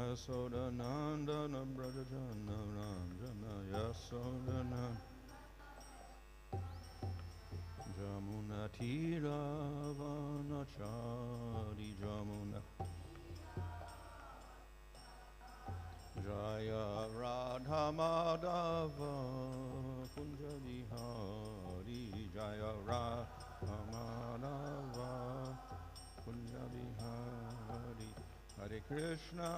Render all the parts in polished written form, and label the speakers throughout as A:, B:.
A: Yasodanandana Brajajana Ranjana Yasodana Jamuna Tiravanachari Jamuna Jaya Radha Madhava Kunja Vihari Jaya Radha Madhava Kunja Vihari Hare Krishna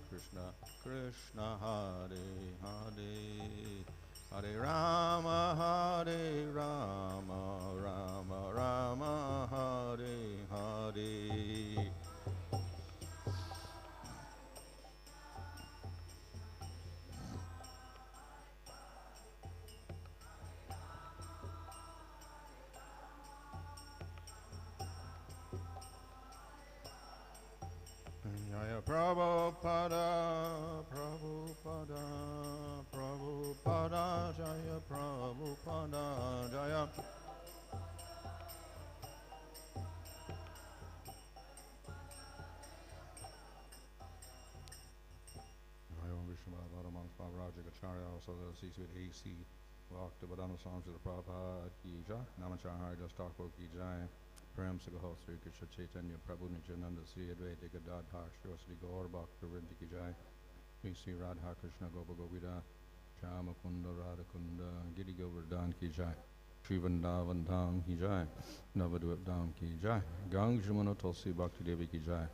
A: Krishna Krishna Hare Hare Hare Rama Rama Rama Hare Hare Jaya Prabhupada, Prabhupada, Prabhupada, Jaya Prabhupada, Jaya. Jaya Vishnu Bhagavatam Rajakacharya, also the C-suite AC, Bhakti Vedanta Swami Srila Prabhupada Ki Jai, Namacharya Just Thakur Ki Jai. Prem Sagaho Sri Krishna Chaitanya Prabhu Nityananda Sri Advaita Gadadhar Shri Gaur Bhakta Vrinda Ki Jai Sri Radha Krishna Gopa Govida Shama Kunda Radha Kunda Giri Govardhan Ki Jai Sri Vrindavan Dham Ki Jai Navadvip Dham Ki Jai Gang Jamuna Tulsi Bhakti Devi Ki Jai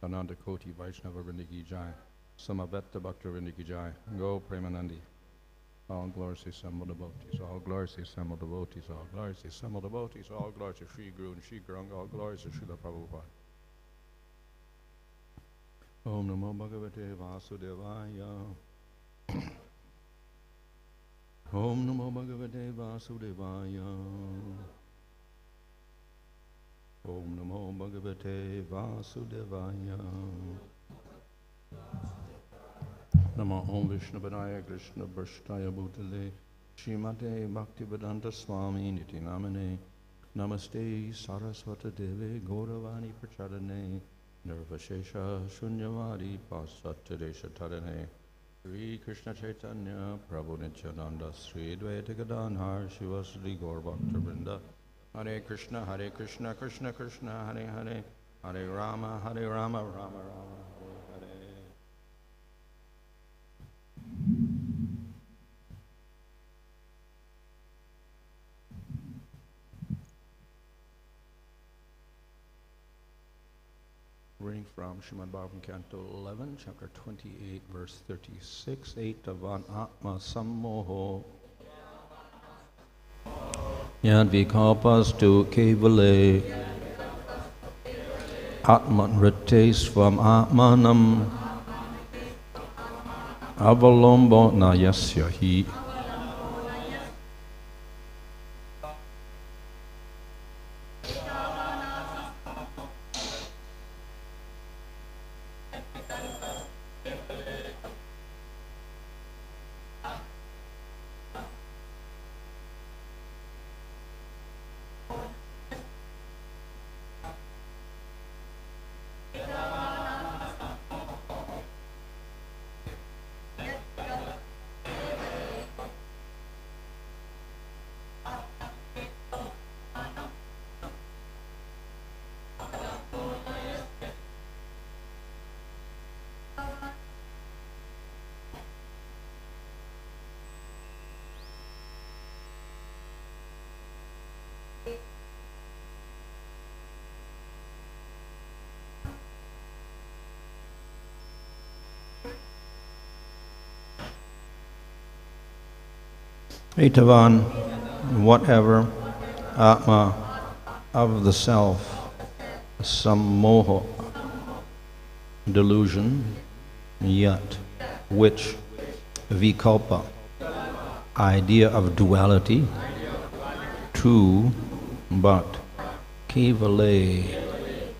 A: Ananda Koti Vaishnava Vrinda Ki Jai Samavetta Bhakta Vrinda Ki Jai Go Premanandi. All glories to assembled devotees, all glories to assembled devotees, all glories to assembled devotees, all glories to Sri Guru and Sri Guranga, all glories to Srila Prabhupada. Om Namo Bhagavate Vasudevaya. Om Namo Bhagavate Vasudevaya. Om Namo Bhagavate Vasudevaya. Namo Om Vishnu Padaya Krishna Bhashtaya Bhutale Srimate Bhaktivedanta Swami Niti Namane Namaste Saraswata Deve Gauravani Prachadane Nirvashesha Shunyavadi Pasatadesha Tadane Sri Krishna Chaitanya Prabhu Nityananda Sri Advaita Gadadhar Shivasri Gaur Bhakta Vrinda Hare Krishna Krishna Krishna Hare Hare Hare Rama Rama Rama Hare Hare. Reading from Srimad Bhagavatam, Canto 11, Chapter 28, Verse 36, ātmānam ātma-sammoho yad vikalpas tu kevale ātman rite svam ātmānam avalambo na yasya hi. Etāvān, whatever, ātma, of the self, sammohaḥ, delusion, yet, which, vikalpa, idea of duality, two, but, kevale,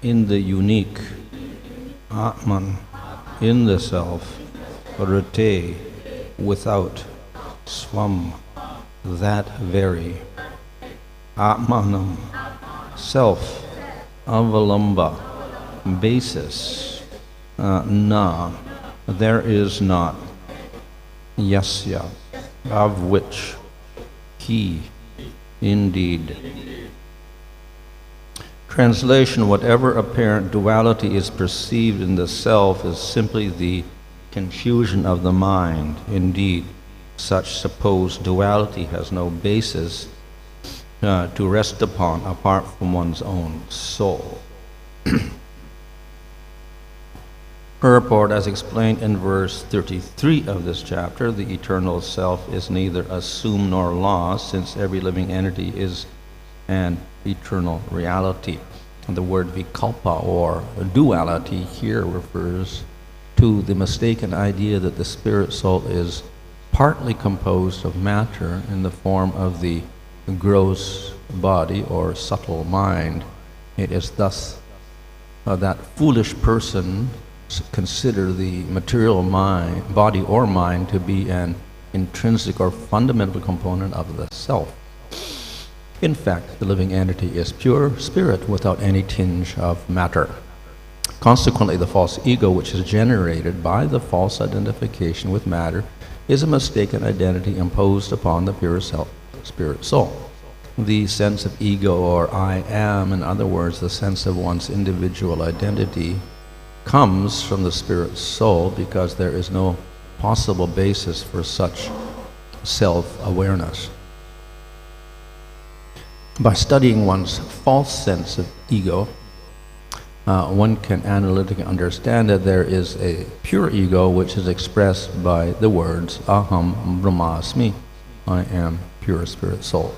A: in the unique, ātman, in the self, rite, without, svam, that very, ātmānam, self, avalambaḥ, basis, na, there is not, yasya, of which, he, indeed. Translation: whatever apparent duality is perceived in the self is simply the confusion of the mind. Indeed, such supposed duality has no basis to rest upon apart from one's own soul. Purport: as explained in verse 33 of this chapter, the eternal self is neither assumed nor lost, since every living entity is an eternal reality. And the word vikalpa, or duality, here refers to the mistaken idea that the spirit soul is partly composed of matter in the form of the gross body or subtle mind. It is thus that foolish person consider the material mind, body or mind, to be an intrinsic or fundamental component of the self. In fact, the living entity is pure spirit without any tinge of matter. Consequently, the false ego, which is generated by the false identification with matter, is a mistaken identity imposed upon the pure self, spirit soul. The sense of ego, or I am, in other words, the sense of one's individual identity, comes from the spirit soul because there is no possible basis for such self-awareness. By studying one's false sense of ego, one can analytically understand that there is a pure ego which is expressed by the words ahaṁ, brahmāsmi, I am pure spirit soul.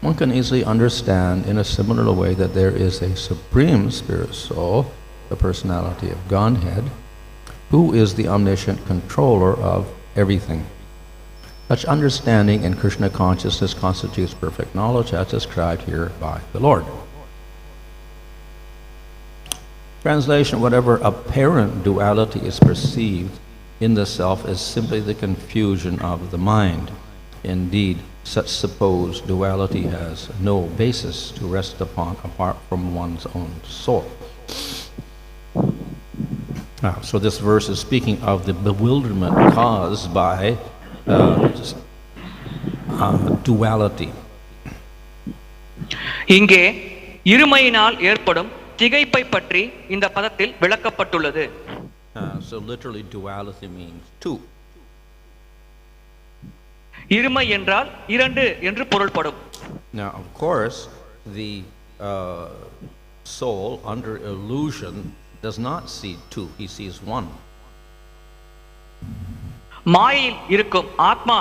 A: One can easily understand in a similar way that there is a supreme spirit soul, the personality of Godhead, who is the omniscient controller of everything. Such understanding in Kṛṣṇa consciousness constitutes perfect knowledge as described here by the Lord. Translation: whatever apparent duality is perceived in the self is simply the confusion of the mind. Indeed, such supposed duality has no basis to rest upon apart from one's own soul. So this verse is speaking of the bewilderment caused by duality.
B: இங்கே இருமையினால் ஏற்படும் திகைப்பை பற்றி இந்த பதத்தில் விளக்கப்பட்டுள்ளது.
A: So literally duality means two.
B: இருமை என்றால் இரண்டு என்று பொருள்படும்.
A: Now of course the soul under illusion does not see two, he sees one.
B: மாயையில் இருக்கும் ஆத்மா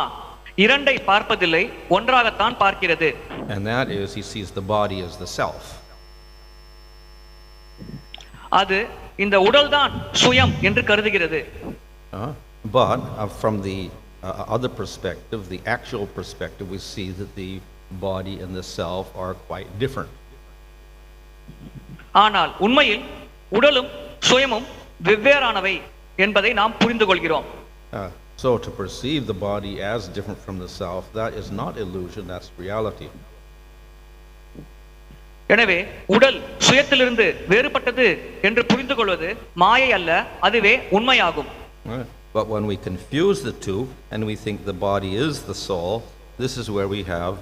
B: இரண்டை பார்ப்பதில்லை, ஒன்றாகத்தான் பார்க்கிறது.
A: And that is, he sees the body as the self.
B: அது இந்த உடல்தான் சுயம் என்று கருதுகிறது.
A: But from the other perspective, the actual perspective, we see that the body and the self are quite different.
B: ஆனால் உண்மையில் உடலும் சுயமும் வெவ்வேறானவை என்பதை நாம் புரிந்து கொள்கிறோம்.
A: So to perceive the body as different from the self, that is not illusion, that's reality.
B: எனவே உடல் சுயத்திலிருந்து வேறுபட்டது என்று புரிந்து கொள்வது மாயை அல்ல, அதுவே உண்மையாகும்.
A: But when we confuse the two and we think the body is the soul, this is where we have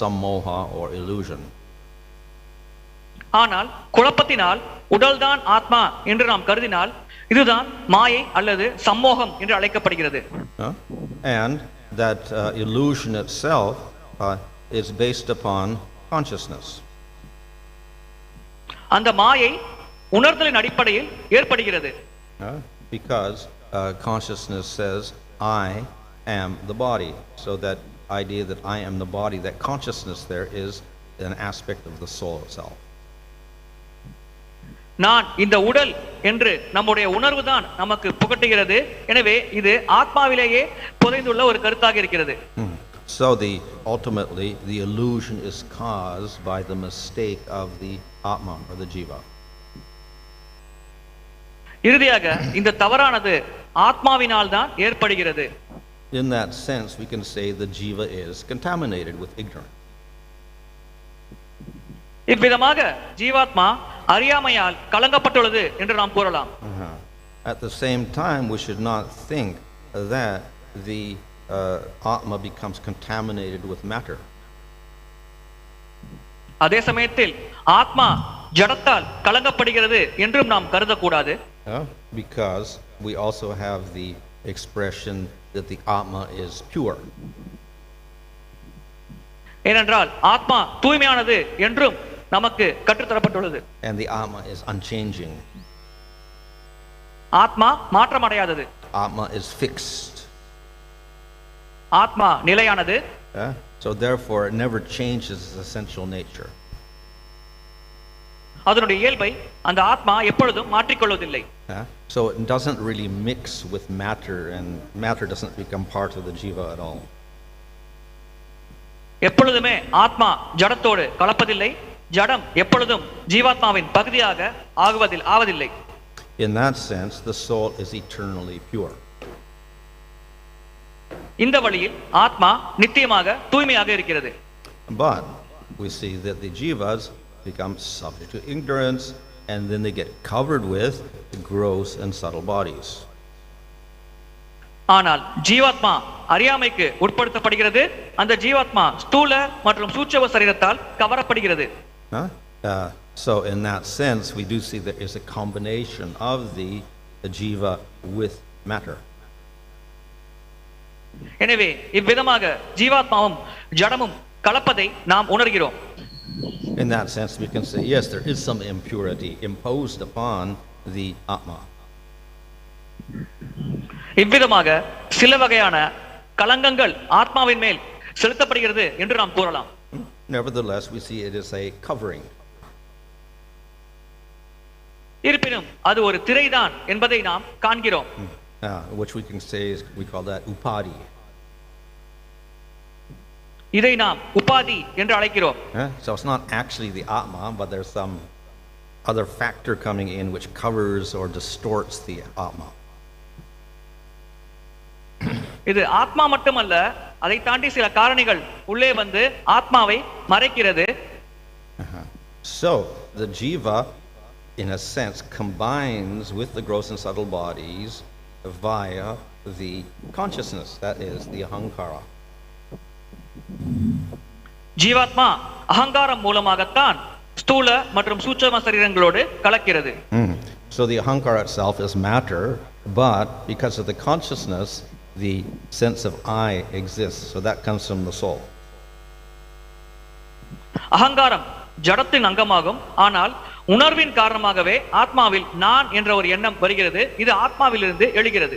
A: sammohaḥ or illusion.
B: ஆனால் குழப்பத்தினால் உடல்தான் ஆத்மா என்று நாம் கருதினால் இதுதான் மாயை அல்லது சம்மோகம் என்று அழைக்கப்படுகிறது.
A: And that illusion itself is based upon consciousness.
B: அந்த மாயை உணர்தலின் அடிப்படையில் ஏற்படுகிறது.
A: Because consciousness says I am the body, so that idea that I am the body, that consciousness there is an aspect of the soul itself.
B: நான் இந்த உடல் என்று நம்முடைய உணர்வு தான் நமக்கு புகட்டுகிறது. எனவே இது ஆத்மாவிலேயே புதைந்துள்ள ஒரு கருத்தாக இருக்கிறது.
A: So ultimately the illusion is caused by the mistake of the ātman or the jiva.
B: இறுதியாக இந்த தவறானது ஆத்மாவினால் தான் ஏற்படுகிறது.
A: In that sense we can say the jiva is contaminated with ignorance.
B: இவ்விதமாக ஜீவாத்மா அறியாமையால் கலங்கப்பட்டுள்ளது என்று நாம் கூறலாம்.
C: At the same time, we should not think that the ātma becomes contaminated with matter.
B: அதே சமயத்தில் ஆத்மா ஜடத்தால் கலங்கப்படுகிறது என்றும் நாம் கருதக்கூடாது.
C: Because we also have the expression that the ātma is pure.
B: ஏனென்றால் ஆத்மா தூய்மையானது என்றும் நமக்கு கற்றுத்தரப்பட்டுள்ளது.
C: And the ātma is unchanging.
B: ஆத்மா மாற்றமடையாதது.
C: Ātma is fixed.
B: ஆத்மா நிலையானது.
C: So therefore it never changes its essential nature.
B: அதனுடைய இயல்பை அந்த ஆத்மா எப்பொழுதும் மாற்றிக்கொள்வதில்லை.
C: So it doesn't really mix with matter, and matter doesn't become part of the jiva at all.
B: எப்பொழுதுமே ஆத்மா ஜடத்தோடு கலப்பதில்லை. ஜடம் எப்பொழுதும் ஜீவாத்மாவின் பகுதியாக ஆவதில்லை.
C: In that sense, the soul is eternally pure.
B: இந்த வழியில் ஆத்மா நித்தியமாக தூய்மையாக இருக்கிறது.
C: But we see that the jivas become subject to ignorance, and then they get covered with the gross and subtle bodies.
B: ஆனால் ஜீவாத்மா அறியாமைக்கு உட்படுத்தப்படுகிறது. அந்த ஜீவாத்மா ஸ்தூல மற்றும் சூட்சம சரீரத்தால் கவரப்படுகிறது.
C: So in that sense, we do see there is a combination of the jiva with matter.
B: எனவே இவ்விதமாக ஜீவாத்மாவும் ஜடமும் கலப்பதை நாம் உணர்கிறோம்.
C: In that sense, we can say, yes, there is some impurity imposed upon the ātma.
B: இவ்விதமாக சில வகையான கலங்கங்கள் ஆத்மாவின் மேல் செலுத்தப்படுகிறது என்று நாம் கூறலாம்.
C: Nevertheless, we see it is a covering.
B: இருப்பினும் அது ஒரு திரைதான் என்பதை நாம் காண்கிறோம்.
C: Which we can say is, we call that upadi.
B: இதை நாம் உபாதி என்று அழைக்கிறோம்.
C: So it's not actually the ātma, but there's some other factor coming in which covers or distorts the ātma.
B: இது ஆத்மா மட்டுமல்ல, அதை தாண்டி சில காரணிகள் உள்ளே வந்து ஆத்மாவை மறைக்கிறது.
C: So the jiva, in a sense, combines with the gross and subtle bodies via the consciousness, that is the ahaṁkara.
B: ஜீவாத்மா அகங்காரம் மூலமாகத்தான் ஸ்தூல மற்றும் சூட்சம சரீரங்களோடு கலக்கிறது.
C: So the ahaṁkara itself is matter, but because of the consciousness, the sense of I exists. So that comes from the soul.
B: அகங்காரம் ஜடத்தின் அங்கமாகும். ஆனால் உணர்வின் காரணமாகவே ஆத்மாவில் நான் என்ற ஒரு எண்ணம் வருகிறது. இது ஆத்மாவிலிருந்து எழுகிறது.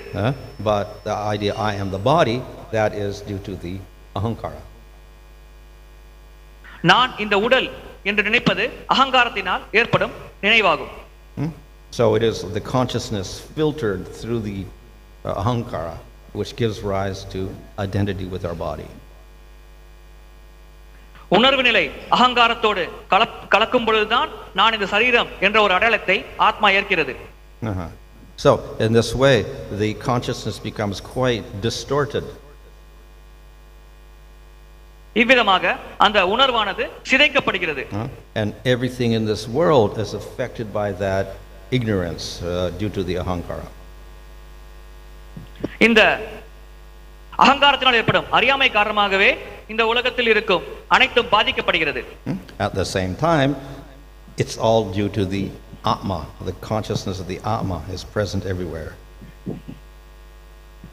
C: But the idea I am the body, that is due to the ahaṁkara.
B: நான் இந்த உடல் என்று நினைப்பது அகங்காரத்தினால் ஏற்படும் நினைவாகும்.
C: So it is the consciousness filtered through the ahaṁkara which gives rise to identity with our body.
B: உணர்வு நிலை அகங்காரத்தோடு கலக்கும் பொழுதுதான் நான் இந்த சரீரம் என்ற ஒரு அடையாளத்தை ஆத்மா ஏற்கிறது.
C: So in this way the consciousness becomes quite distorted.
B: இவ்விதமாக அந்த உணர்வானது சிதைக்கப்படுகிறது.
C: And everything in this world is affected by that ignorance due to the ahaṁkara.
B: இந்த அகங்காரத்தினால் ஏற்படும் அறியாமை காரணமாகவே இந்த உலகத்தில் இருக்கும் அனைத்தும் பாதிக்கப்படுகிறது.
C: At the same time, it's all due to the ātma. The consciousness of the ātma is present everywhere.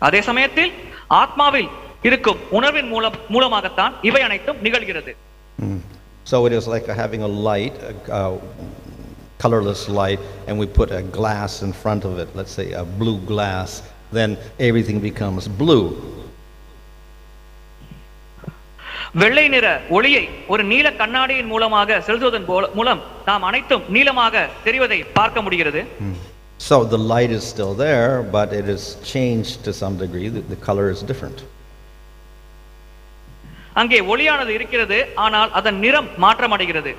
B: அதே சமயத்தில் ஆத்மாவில் இருக்கும் உணர்வின் மூலமாகத்தான் இவை அனைத்தும் நிகழ்கிறது.
C: So it is like having a light, a colorless light, and we put a glass in front of it, let's say a blue glass, then everything becomes blue.
B: வெள்ளை நிற ஒளியை ஒரு நீல கண்ணாடியின் மூலமாக செலுத்துவதன் மூலம் நாம் அனைத்தும் நீலமாக தெரிவதை பார்க்க முடிகிறது.
C: So the light is still there, but it is changed to some degree. The color is different.
B: அங்கே ஒளியானது இருக்கிறது, ஆனால் அதன் நிறம் மாற்றமடைகிறது.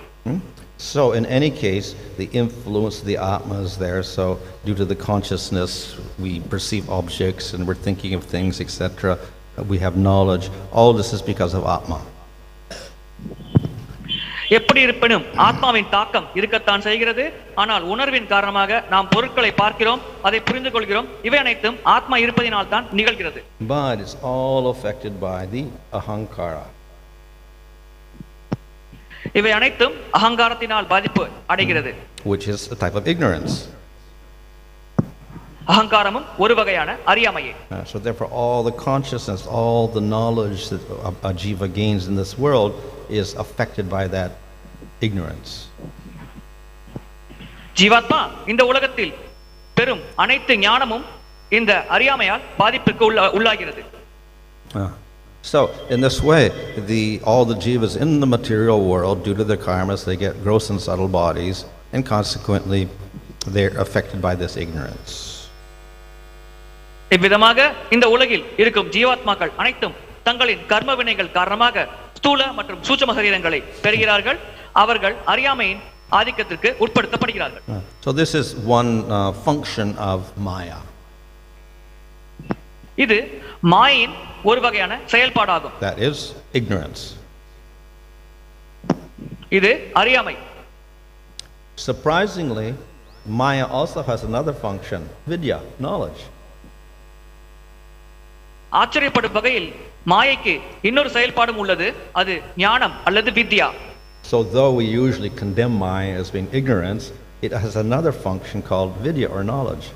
C: So in any case, the influence of the ātma is there. So due to the consciousness, we perceive objects and we're thinking of things, etc. We have knowledge. All this is because of ātma.
B: எப்படி இருப்பினும் ஆத்மாவின் தாக்கம் இருக்கத்தான் செய்கிறது. ஆனால் உணர்வின் காரணமாக நாம் பொருட்களை பார்க்கிறோம், அதை புரிந்து கொள்கிறோம். இவை அனைத்தும் ஆத்மா இருப்பதினால் தான் நிகழ்கிறது.
C: But it's all affected by the ahaṁkara.
B: இவை அனைத்தும் அகங்காரத்தினால் பாதிப்பு அடைகிறது.
C: Which is a type of ignorance.
B: அகங்காரமும் ஒரு வகையான அறியாமையே.
C: So therefore all the consciousness, all the knowledge that a jiva gains in this world is affected by that ignorance.
B: ஜீவாத்மா இந்த உலகத்தில் பெரும் அனைத்து ஞானமும் இந்த அறியாமையால் பாதிப்புக்கு உள்ளாகிறது.
C: So in this way, all the jivas in the material world, due to their karmas, they get gross and subtle bodies, and consequently they're affected by this ignorance.
B: இவ்விதமாக இந்த உலகில் இருக்கும் ஜீவாத்மாக்கள் அனைத்தும் தங்களின் கர்ம வினைகள் காரணமாக ஸ்தூல மற்றும் சூட்சும சரீரங்களை பெறுகிறார்கள். அவர்கள் அறியாமையின் ஆதிக்கத்திற்கு உட்படுத்தப்படுகிறார்கள்.
C: So this is one function of maya.
B: இது மாயின் ஒரு வகையான செயல்பாடாகும்.
C: That is ignorance.
B: இது அறியாமை.
C: Surprisingly, maya also has another function, vidya, knowledge.
B: ஆச்சரியப்படும் வகையில் மாயைக்கு இன்னொரு செயல்பாடும் உள்ளது, அது ஞானம் அல்லது வித்யா.
C: So though we usually condemn maya as being ignorance, it has another function called vidya or knowledge.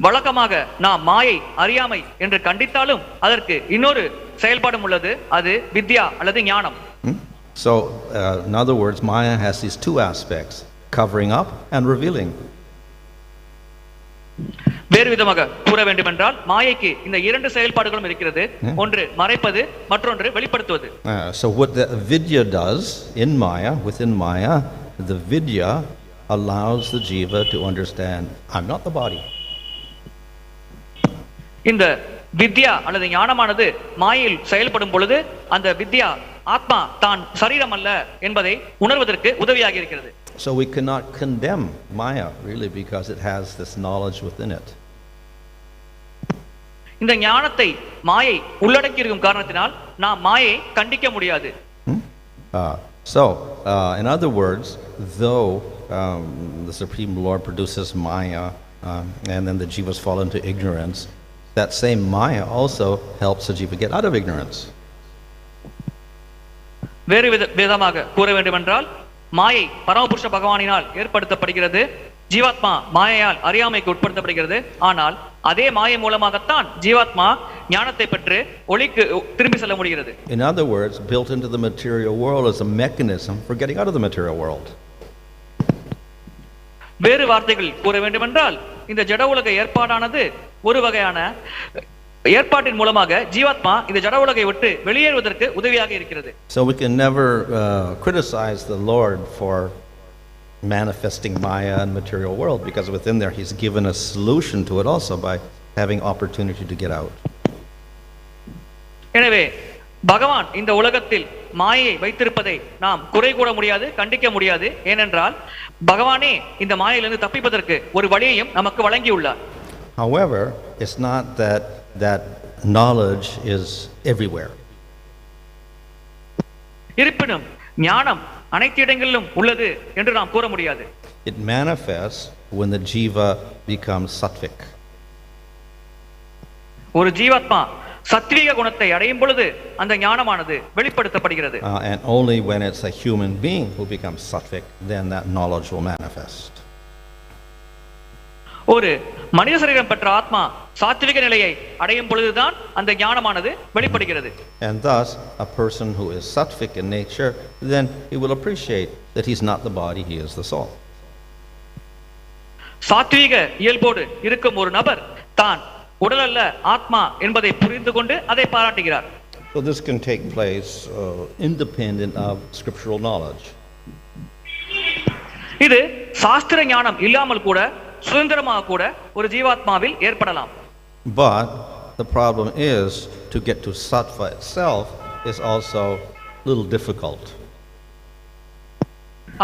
B: வழக்கமாக நாம் மாயை அறியாமை என்று கண்டித்தாலும் அதற்கு இன்னொரு செயல்பாடும் உள்ளது, அது வித்யா அல்லது ஞானம்.
C: So in other words, maya has these two aspects, covering up and revealing.
B: வேறு விதமாக கூற வேண்டுமென்றால் மாயைக்கு இந்த இரண்டு செயல்பாடுகளும் இருக்கிறது, ஒன்று மறைப்பது, மற்றொன்று வெளிப்படுத்துவது.
C: So what the vidya does in maya, within maya, the vidya allows the jiva to understand, I'm not the body.
B: இந்த வித்யா அல்லது ஞானமானது மாயையில் செயல்படும் பொழுது அந்த வித்யா ஆத்மா தான் சரீரம் அல்ல என்பதை உணர்வதற்கு உதவியாக இருக்கிறது.
C: So we cannot condemn maya really because it has this knowledge within it.
B: இந்த ஞானத்தை மாயை உள்ளடக்கி இருக்கும் காரணத்தினால் நாம் மாயை கண்டிக்க முடியாது.
C: So in other words, though the Supreme Lord produces maya and then the jivas fall into ignorance, that same maya also helps the jiva get out of ignorance.
B: வேறு விதமாக கூற வேண்டுமென்றால் மாயை பரமபுருஷ பகவானினால் ஏற்படுத்தப்படுகிறது, ஜீவாத்மா மாயையால் அறியாமைக்கு உட்படுத்தப்படுகிறது. ஆனால் அதே மாயை மூலமாகத்தான் ஜீவாத்மா ஞானத்தை பெற்று ஒளிக்கு திரும்பி செல்ல முடிகிறது.
C: In other words, built into the material world is a mechanism for getting out of the material world.
B: வேறு வார்த்தைகள் கூற வேண்டுமென்றால் இந்த ஜட உலக ஏற்பாடானது ஒரு வகையான ஏற்பாட்டின் மூலமாக ஜீவாத்மா இந்த ஜட உலகை விட்டு வெளியேறுவதற்கு உதவியாக இருக்கிறது.
C: So we can never criticize the Lord for manifesting maya in material world, because within there he's given a solution to it also by having opportunity to get out.
B: எனவே பகவான் இந்த உலகத்தில் மாயை வைத்திருப்பதை நாம் குறை கூற முடியாது, கண்டிக்க முடியாது. ஏனென்றால் பகவானே இந்த மாயையிலிருந்து தப்பிப்பதற்கு ஒரு வழியையும் நமக்கு வழங்கியுள்ளார்.
C: However, it's not that knowledge is everywhere.
B: இருப்பினும் ஞானம் அனைத்து இடங்களிலும் உள்ளது என்று நாம் கூற முடியாது.
C: It manifests when the jiva becomes sattvic.
B: ஒரு ஜீவாத்மா சத்வீக குணத்தை அடையும் பொழுது அந்த ஞானமானது வெளிப்படுத்தப்படுகிறது.
C: And only when it's a human being who becomes sattvic, then that knowledge will manifest.
B: ஒரு மனித சரீரம் பெற்ற ஆத்மா சாத்விக நிலையை அடையும் பொழுதுதான் அந்த ஞானமானது வெளிப்படுகிறது.
C: And thus a person who is sattvic in nature, then he will appreciate that he's not the body, he is the soul.
B: சாத்வீக இயல்போடு இருக்கும் ஒரு நபர் தான் உடல் அல்ல ஆத்மா என்பதை புரிந்து கொண்டு அதை பாராட்டுகிறார்.
C: So this can take place independent of scriptural knowledge.
B: இது சாஸ்திர ஞானம் இல்லாமல் கூட சுதந்திரமாக கூட ஒரு ஜீவாத்மாவில் ஏற்படலாம்.
C: But the problem is to get to sattva itself is also a little difficult.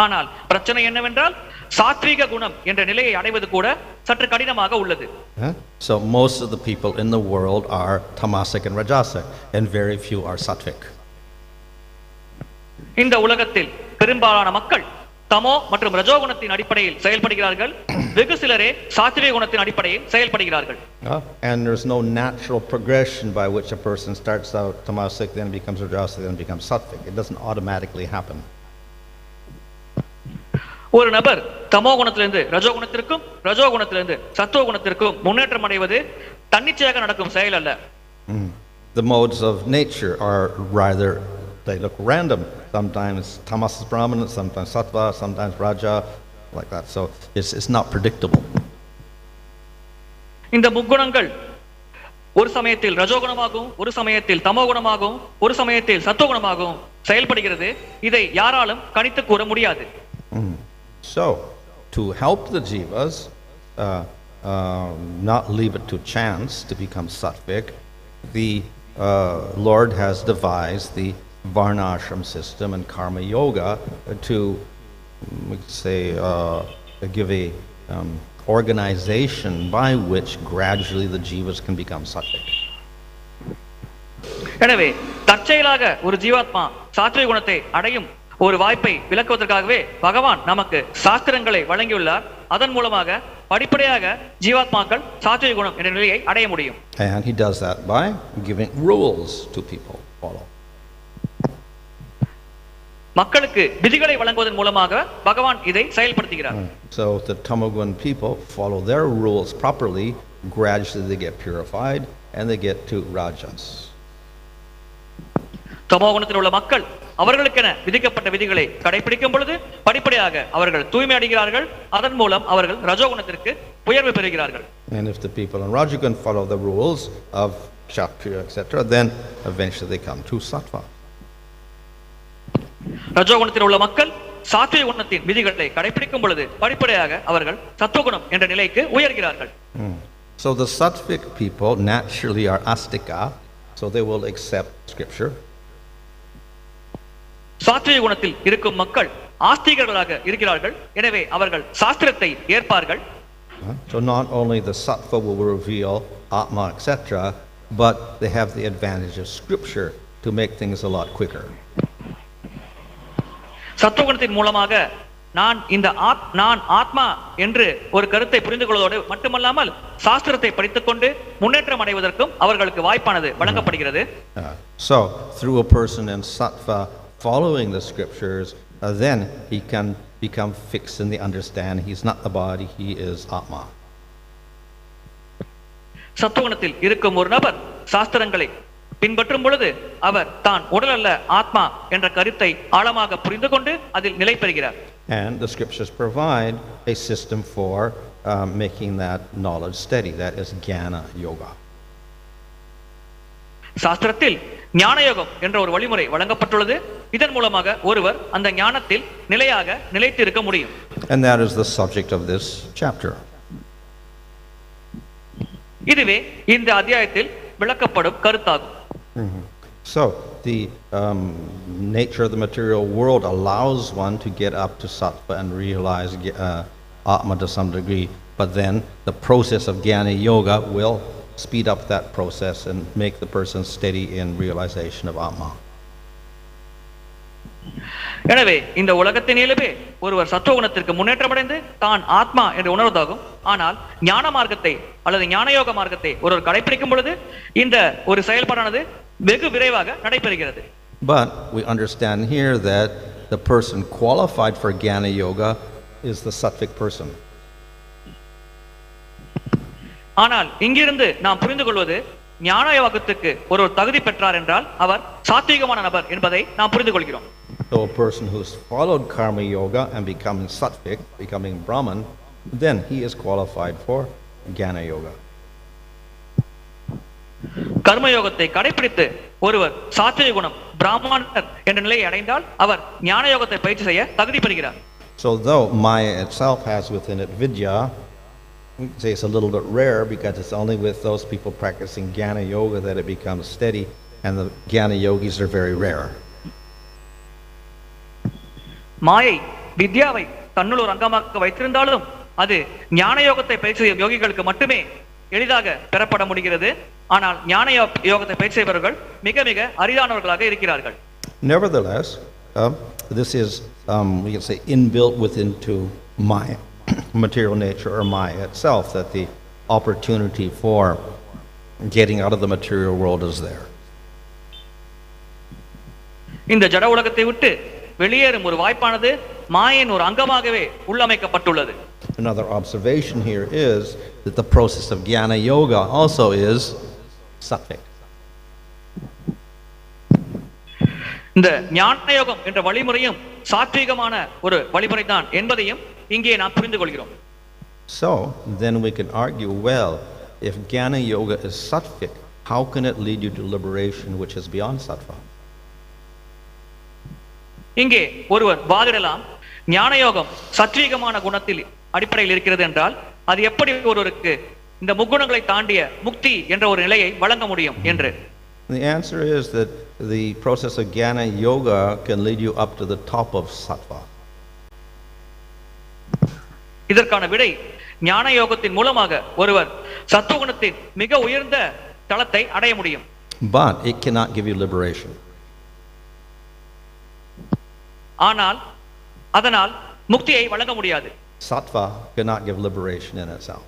B: ஆனால் பிரச்சனை என்னவென்றால் சாத்வீக குணம் என்ற நிலையை அடைவது கூட சற்று கடினமாக உள்ளது.
C: So most of the people in the world are tamasic and rajasic, and very few are sattvic.
B: இந்த உலகத்தில் பெரும்பாலான மக்கள் தமோ மற்றும் ரஜோகுணத்தின் அடிப்படையில் செயல்படுகிறார்கள். வெகு சிலரே சாத்விக குணத்தின் அடிப்படையில் செயல்படுகிறார்கள்.
C: And there's no natural progression by which a person starts out tamasic, then becomes rajasic, then becomes sattvic. It doesn't automatically happen.
B: ஒரு நபர் தமோ குணத்திலிருந்து ரஜோகுணத்திற்கும் ரஜோகுணத்திலிருந்து சத்துவ குணத்திற்கும் முன்னேற்றம் அடைவது தன்னிச்சையாக நடக்கும் செயல் அல்ல.
C: The modes of nature are rather, they look random. Sometimes tamas is brahman, sometimes sattva, sometimes raja, like that. So it's not predictable.
B: இந்த முக்குணங்கள் ஒரு சமயத்தில் ரஜோகுணமாகவும் ஒரு சமயத்தில் தமோ குணமாகவும் ஒரு சமயத்தில் சத்துவ குணமாகவும் செயல்படுகிறது. இதை யாராலும் கணித்து கூற முடியாது.
C: So to help the jivas not leave it to chance to become sattvic, the Lord has devised the varnashram system and karma yoga to, we could say, give a organization by which gradually the jivas can become sattvic.
B: எனவே தற்செயலாக ஒரு ஜீவாத்மா சாத்விக குணத்தை அடையும் ஒரு வாய்ப்பை விளக்குவதற்காகவே பகவான் நமக்கு சாஸ்திரங்களை வழங்கியுள்ளார். அதன் மூலமாக படிப்படியாக ஜீவாத்மாக்கள் சாத்விக குணம் என்ற நிலையை அடைய முடியும்.
C: And he does that by giving rules to people to follow.
B: மக்களுக்கு விதிகளை வழங்குவதன் மூலமாக பகவான் இதை செயல்படுத்துகிறார்.
C: So the tamogun people follow their rules properly, gradually they get purified and they get to rajas.
B: தமோகுணத்தில் உள்ள மக்கள் அவர்களுக்கென விதிக்கப்பட்ட விதிகளை கடைபிடிக்கும் பொழுது படிப்படியாக அவர்கள் தூய்மை அடைகிறார்கள். அதன் மூலம் அவர்கள் ரஜோகுணத்திற்கு உயர்வு பெறுகிறார்கள்.
C: And if the people in Rajagun follow the rules of Kshatriya, etc., then eventually they come to sattva.
B: ரஜோகுணத்தில் உள்ள மக்கள் சாத்விக குணத்தின் விதிகளை கடைபிடிக்கும் பொழுது படிப்படியாக அவர்கள் சத்துவகுணம் என்ற நிலைக்கு உயர்கிறார்கள்.
C: So the sattvic people naturally are astika, so they will accept scripture.
B: சாத்விக குணத்தில் இருக்கும் மக்கள் ஆஸ்திகர்களாக இருக்கிறார்கள். எனவே அவர்கள் சாஸ்திரத்தை ஏற்பார்கள்.
C: So not only the sattva will reveal ātma, etc., but they have the advantage of scripture to make things a lot quicker.
B: சத்துவகுணத்தின் மூலமாக நான் ஆத்மா என்று ஒரு கருத்தை புரிந்து கொள்வதோடு மட்டுமல்லாமல் சாஸ்திரத்தை படித்துக்கொண்டு முன்னேற்றம் அடைவதற்கும் அவர்களுக்கு வாய்ப்பானது வழங்கப்படுகிறது.
C: So through a person in sattva following the scriptures, then he can become fixed in the understanding he's not the body, he is ātma.
B: சத்துவகுணத்தில் இருக்கும் ஒரு நபர் சாஸ்திரங்களை பின்பற்றும் பொழுது அவர் தான் உடல் அல்ல ஆத்மா என்ற கருத்தை ஆழமாக புரிந்து கொண்டு அதில் நிலை பெறுகிறார்.
C: And the scriptures provide a system for making that knowledge steady. That is jnana yoga.
B: சாஸ்திரத்தில் ஞான யோகம் என்ற ஒரு வழிமுறை வழங்கப்பட்டுள்ளது. இதன் மூலமாக ஒருவர் அந்த ஞானத்தில் நிலையாக நிலைத்து இருக்க முடியும்.
C: And that is the subject of this chapter.
B: இதுவே இந்த அத்தியாயத்தில் விளக்கப்படும் கருத்தாகும்.
C: So the nature of the material world allows one to get up to sattva and realize ātma to some degree, but then the process of jnana yoga will speed up that process and make the person steady in realization of ātma.
B: எனவே இந்த உலகத்தின் இயல்பே ஒருவர் சத்துவகுணத்திற்கு முன்னேற்றமடைந்து தான் ஆத்மா என்று உணர்வதாகும். ஆனால் ஞான மார்க்கத்தை அல்லது ஞானயோக மார்க்கத்தை ஒருவர் கடைபிடிக்கும் பொழுது இந்த ஒரு செயல்பாடானது வெகு விரைவாக நடைபெறுகிறது.
C: But we understand here that the person qualified for jnana yoga is the sattvic person.
B: ஆனால் இங்கிருந்து நாம் புரிந்து கொள்வது ஞான யோகத்துக்கு ஒரு தகுதி பெற்றார் என்றால் அவர் சாத்வீகமான நபர் என்பதை நாம் புரிந்து கொள்கிறோம்.
C: So a person who's followed karma yoga and becoming sattvic, becoming brahman, then he is qualified for jnana yoga.
B: கர்ம யோகத்தை கடைபிடித்து ஒருவர் சாத்வீக குணம் பிராமணர் என்ற நிலையை அடைந்தால் அவர் ஞான யோகத்தை பயிற்சி செய்ய தகுதி பெறுகிறார்.
C: So though Maya itself has within it vidya, we can say it's a little bit rare because it's only with those people practicing jnana yoga that it becomes steady, and the jnana yogis are very rare.
B: மாயை வித்யாவை தன்னுள் ஒரு அங்கமாக வைத்திருந்தாலும் அது ஞான யோகத்தை பயிற்சி செய்யும் யோகிகளுக்கு மட்டுமே எளிதாக பெறப்பட முடிகிறது. ஆனால் ஞான யோகத்தை பயிற்சி செய்பவர்கள் மிக மிக அரிதானவர்களாக இருக்கிறார்கள்.
C: Nevertheless, this is, we can say, inbuilt within Maya, material nature or Maya itself, that the opportunity for getting out of the material world is there.
B: இந்த ஜட உலகத்தை விட்டு வெளியேறும் ஒரு வாய்ப்பானது மாயின் ஒரு அங்கமாகவே உள்ளமைக்கப்பட்டுள்ளது.
C: Another observation here is that the process of jnana yoga also is sattvic.
B: இந்த ஞான யோகம் என்ற வழிமுறையும் சாத்வீகமான ஒரு வழிமுறை தான் என்பதையும் இங்கே நாம் புரிந்து கொள்கிறோம்.
C: So then we can argue, well, if jnana yoga is sattvic, how can it lead you to liberation which is beyond sattva?
B: இங்கே ஒருவர் வாதிடலாம், ஞான யோகம் சத்வீகமான குணத்தில் அடிப்படையில் இருக்கிறது என்றால் அது எப்படி ஒருவருக்கு இந்த முக்குணங்களை தாண்டிய முக்தி என்ற ஒரு நிலையை வழங்க முடியும் என்று.
C: The answer is that the process of jnana yoga can lead you up to the top of sattva.
B: இதற்கான விடை, ஞான யோகத்தின் மூலமாக ஒருவர் சத்துவகுணத்தின் மிக உயர்ந்த தளத்தை அடைய முடியும்.
C: But it cannot give you liberation.
B: ஆனால் அதனால் முக்தியை வழங்க முடியாது.
C: Sattva cannot give liberation in itself.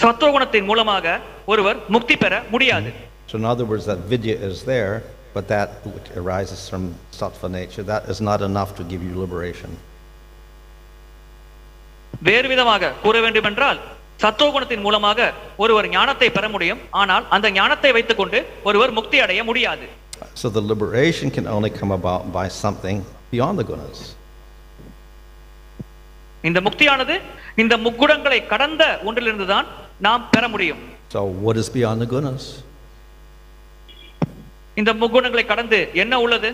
B: சத்துவகுணத்தின் மூலமாக ஒருவர் முக்தி பெற முடியாது.
C: So in other words, that vidya is there, but that which arises from sattva nature, that is not enough to give you liberation.
B: வேறு விதமாக கூற வேண்டும் என்றால், சத்துவகுணத்தின் மூலமாக ஒருவர் ஞானத்தை பெற முடியும், ஆனால் அந்த ஞானத்தை வைத்துக்கொண்டு ஒருவர் முக்தி அடைய முடியாது.
C: So the liberation can only come about by something beyond the gunas.
B: இந்த முக்தியானது இந்த முக்குணங்களை கடந்த ஒன்றிலிருந்து தான் நாம் பெற முடியும்.
C: So what is beyond the gunas?
B: இந்த முக்குணங்களை கடந்து என்ன உள்ளது?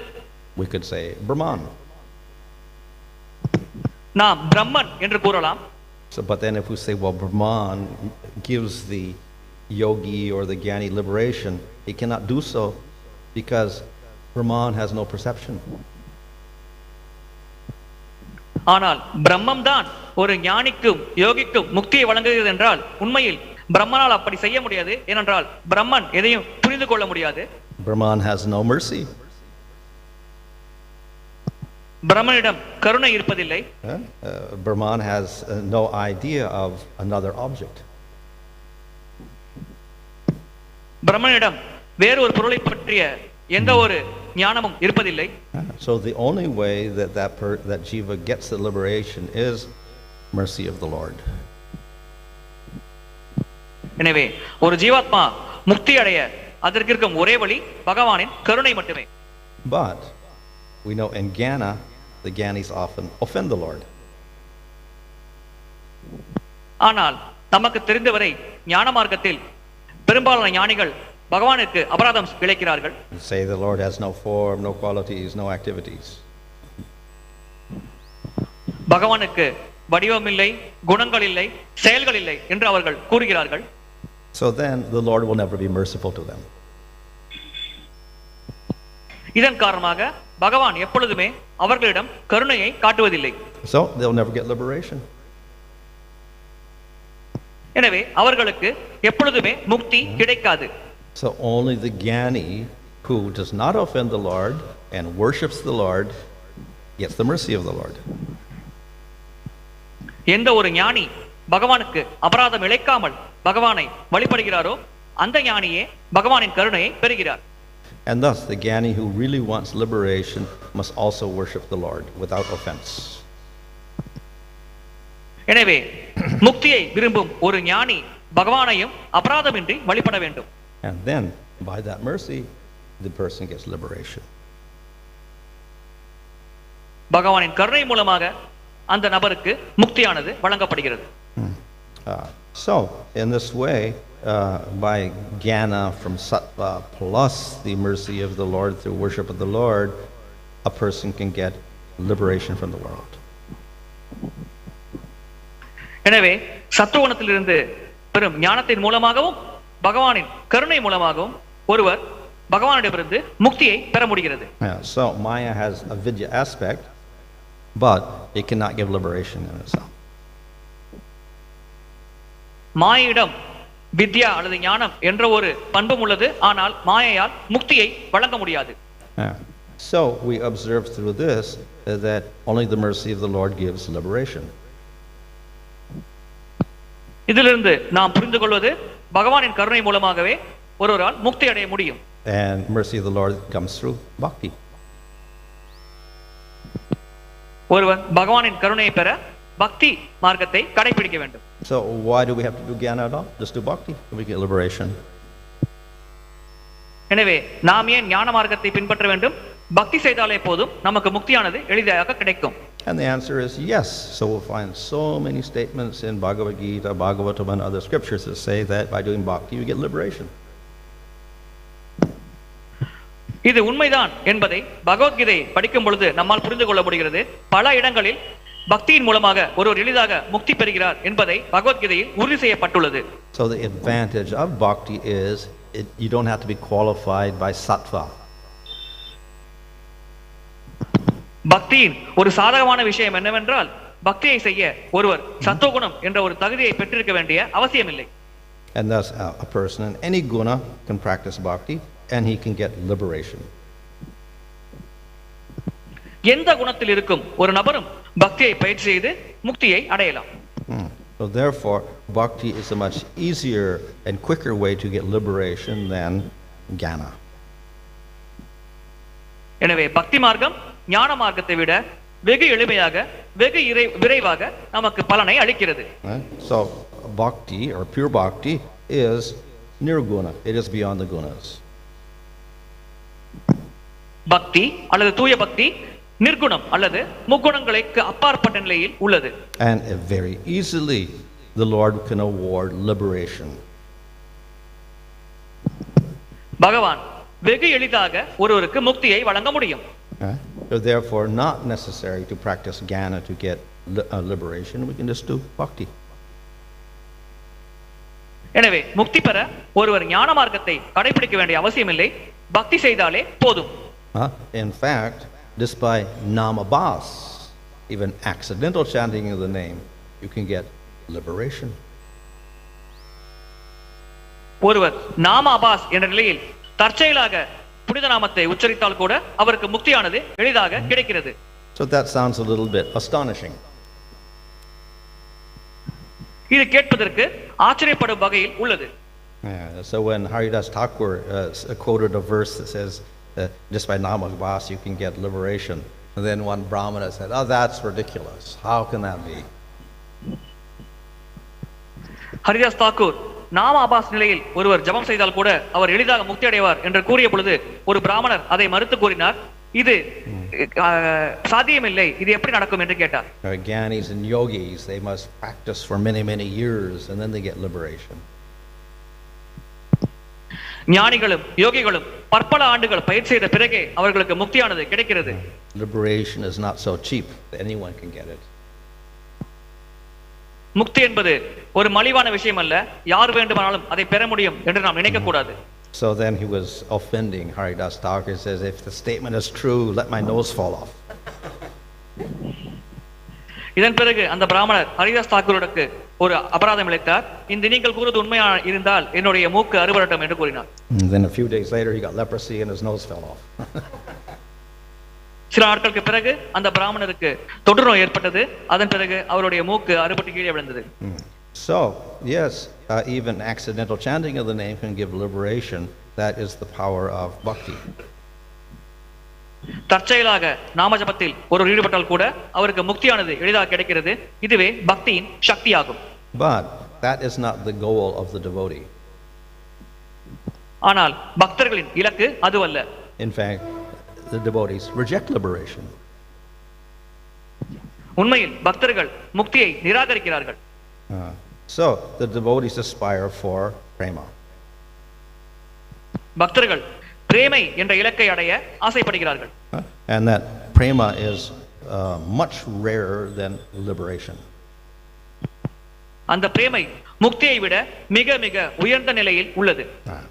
C: We could say Brahman.
B: நாம் பிரம்மன் என்று கூறலாம்.
C: So but then if we say, well, Brahman gives the yogi or the jnani liberation, he cannot do so because Brahman has no perception.
B: ஆனால் பிரம்மம் தான் ஒரு ஞானிக்கும் யோகிக்கும் முக்தியை வழங்குகிறது என்றால் உண்மையில் பிரம்மனால் அப்படி செய்ய முடியாது. ஏனென்றால் பிரம்மன் எதையும் புரிந்து கொள்ள முடியாது.
C: Brahman has no mercy.
B: பிரம்மனிடம் கருணை இருப்பதில்லை.
C: Brahman has no idea of another object.
B: பிரம்மனிடம் வேறு ஒரு பொருளை பற்றிய எந்த ஒரு ஞானமும் இருப்பதில்லை.
C: So the only way that jiva gets the liberation is mercy of the Lord.
B: எனவே ஒரு ஜீவாத்மா முக்தி அடைய அதற்கு இருக்கும் ஒரே வழி பகவானின் கருணை மட்டுமே.
C: But we know in jnana the jnanis often offend the Lord.
B: ஆனால் நமக்கு தெரிந்தவரை ஞான மார்க்கத்தில் பெரும்பாலான ஞானிகள் பகவானுக்கு அபராதம் இழைக்கிறார்கள்.
C: Say the Lord has no form, no qualities, no activities.
B: பகவானுக்கு வடிவம் இல்லை, குணங்கள் இல்லை, செயல்கள் இல்லை என்று அவர்கள் கூறுகிறார்கள்.
C: So then the Lord will never be merciful to them.
B: இதன் காரணமாக பகவான் எப்பொழுதுமே அவர்களிடம் கருணையை காட்டுவதில்லை.
C: So they'll never get liberation.
B: எனவே அவர்களுக்கு எப்பொழுதுமே முக்தி கிடைக்காது.
C: So only the jnani who does not offend the Lord and worships the Lord gets the mercy of the Lord.
B: எந்த ஒரு ஞானி பகவானுக்கு அபராதம் இழைக்காமல் பகவானை வழிபடுகிறாரோ அந்த ஞானியே பகவானின் கருணையை பெறுகிறார்.
C: And thus the jnani who really wants liberation must also worship the Lord without offense.
B: எனவே முக்தியை விரும்பும் ஒரு ஞானி பகவானையும் அபராதமின்றி வழிபட வேண்டும்.
C: And then by that mercy the person gets liberation.
B: பகவானின் கருணை மூலமாக அந்த நபருக்கு முக்தியானது வழங்கப்படுகிறது.
C: So in this way, by jnana from sattva plus the mercy of the Lord through worship of the Lord, a person can get liberation from the world.
B: எனவே சத்துவகுணத்திலிருந்து பெறும் ஞானத்தின் மூலமாகவும் பகவானின் கருணை மூலமாகவும் ஒருவர் பகவானிடமிருந்து முக்தியை பெற முடிகிறது.
C: So Maya has a vidya aspect, but it cannot give liberation in itself.
B: மாயிடம் வித்யா அல்லது ஞானம் என்ற ஒரு பண்பும் உள்ளது, ஆனால் மாயையால் முக்தியை வழங்க முடியாது.
C: So we observe through this that only the mercy of the Lord gives liberation.
B: இதிலிருந்து நாம் புரிந்து கொள்வது பகவானின் கருணை மூலமாகவே ஒருவரால் முக்தி அடைய முடியும்.
C: And mercy of the Lord comes through bhakti.
B: ஒருவன் பகவானின் கருணையை பெற பக்தி மார்க்கத்தை கடைபிடிக்க வேண்டும்.
C: So why do we have to do jnana at all? Just do bhakti, we get liberation.
B: எனவே நாம் ஏன் ஞான மார்க்கத்தை பின்பற்ற வேண்டும்? பக்தி செய்தாலே போதும், நமக்கு முக்தியானது எளிதாக கிடைக்கும்.
C: And the answer is yes. So we'll find so many statements in Bhagavad Gita, Bhagavatam and other scriptures that say that by doing bhakti you get liberation.
B: இது உண்மைதான் என்பதை பகவத்கீதை படிக்கும் பொழுது நம்மால் புரிந்து கொள்ள முடிகிறது. பல இடங்களில் பக்தியின் மூலமாக ஒருவர் எளிதாக முக்தி பெறுகிறார் என்பதை பகவத்கீதையில் உறுதி செய்யப்பட்டுள்ளது.
C: So the advantage of bhakti is you don't have to be qualified by sattva.
B: பக்தியின் ஒரு சாதகமான விஷயம் என்னவென்றால் பக்தியை செய்ய ஒருவர் சத்துவகுணம் என்ற ஒரு தகுதியை பெற்றிருக்க வேண்டிய அவசியமில்லை.
C: And thus a person in any guna can practice bhakti and he can get liberation.
B: எந்த குணத்தில் இருக்கும் ஒரு நபரும் பக்தியை பயிற்சி செய்து முக்தியை அடையலாம்.
C: So therefore bhakti is a much easier and quicker way to get liberation than jnana.
B: எனவே பக்தி மார்க்கம் ஞான மார்க்கத்தை விட வெகு எளிமையாக வெகு விரைவாக நமக்கு பலனை அளிக்கிறது.
C: So bhakti or pure bhakti is nirguna, it is beyond the gunas.
B: பக்தி அல்லது தூய பக்தி நிர்குணம் அல்லது முக்குணங்களுக்கு அப்பாற்பட்ட நிலையில் உள்ளது.
C: And very easily the Lord can award liberation.
B: பகவான் வெகு எளிதாக ஒருவருக்கு முக்தியை வழங்க முடியும்.
C: So therefore not necessary to practice jnana to get liberation, we can just do bhakti.
B: எனவே முக்தி பெற ஒருவர் ஞான மார்க்கத்தை கடைபிடிக்க வேண்டிய அவசியமில்லை, பக்தி செய்தாலே போதும்.
C: In fact, just by namabhas, even accidental chanting of the name, you can get liberation.
B: ஒருவர் நாம அபாஸ் என்ற நிலையில் தற்செயலாக புனித நாமத்தை உச்சரித்தால் கூட அவருக்கு முக்தியானது எளிதாக கிடைக்கிறது.
C: So that sounds a little bit astonishing.
B: இது கேட்பதற்கு ஆச்சரியப்படும் வகையில் உள்ளது.
C: So when Haridas Thakur quoted a verse that says just by namabhas you can get liberation, and then one brahmana said, "Oh, that's ridiculous. How can that be?"
B: Haridas Thakur நாம அபாஸ் நிலையில் ஒருவர் ஜபம் செய்தால் கூட அவர் எளிதாக முக்தி அடைவார் என்று கூறிய பொழுது ஒரு பிராமணர் அதை மறுத்து கூறினார், இது சாத்தியமில்லை, இது எப்படி நடக்கும் என்று கேட்டார்.
C: Gyanis and yogis, they must practice for many years and then they get liberation.
B: ஞானிகளும் யோகிகளும் பற்பல ஆண்டுகள் பயிற்சி செய்த பிறகே அவர்களுக்கு முக்தியானது கிடைக்கிறது.
C: Liberation is not so cheap that anyone can get it.
B: முக்தி என்பது ஒரு மலிவான விஷயம் அல்ல, யார் வேண்டுமானாலும் அதை பெற முடியும் என்று நாம் நினைக்க கூடாது.
C: So then he was offending Haridas Thakur, says, if the statement is true, let my nose fall off.
B: இதன் பிறகு அந்த பிராமணர் ஹரிதாஸ் தாக்கூருக்கு ஒரு அபராதம் இழைத்தார். இந்த நீங்கள் கூறுவது உண்மையா இருந்தால் என்னுடைய மூக்கு அறுபடட்டும் என்று கூறினார்.
C: Then a few days later he got leprosy and his nose fell off.
B: சில நாட்களுக்கு பிறகு அந்த பிராமணருக்கு தொற்று நோய் ஏற்பட்டது. அதன் பிறகு அவருடைய மூக்கு அறுபட்டு கீழே விழுந்தது.
C: So yes, even accidental chanting of the name can give liberation. That is the power of bhakti.
B: தற்செயலாக நாம ஜபத்தில் ஒரு ஈடுபட்டால் கூட அவருக்கு முக்தியானது எளிதாக கிடைக்கிறது. இதுவே பக்தியின் சக்தியாகும்.
C: But that is not the goal of the devotee.
B: ஆனால் பக்தர்களின் இலக்கு அதுவல்ல.
C: In fact, the devotees reject liberation.
B: உண்மையில் பக்தர்கள் முக்தியை நிராகரிக்கிறார்கள்.
C: So the devotees aspire for prema.
B: பக்தர்கள் பிரேமை என்ற இலக்கை அடைய ஆசைப்படுகிறார்கள்.
C: And that prema is much rarer than liberation.
B: அந்த பிரேமை முக்தியை விட மிக மிக உயர்ந்த நிலையில் உள்ளது.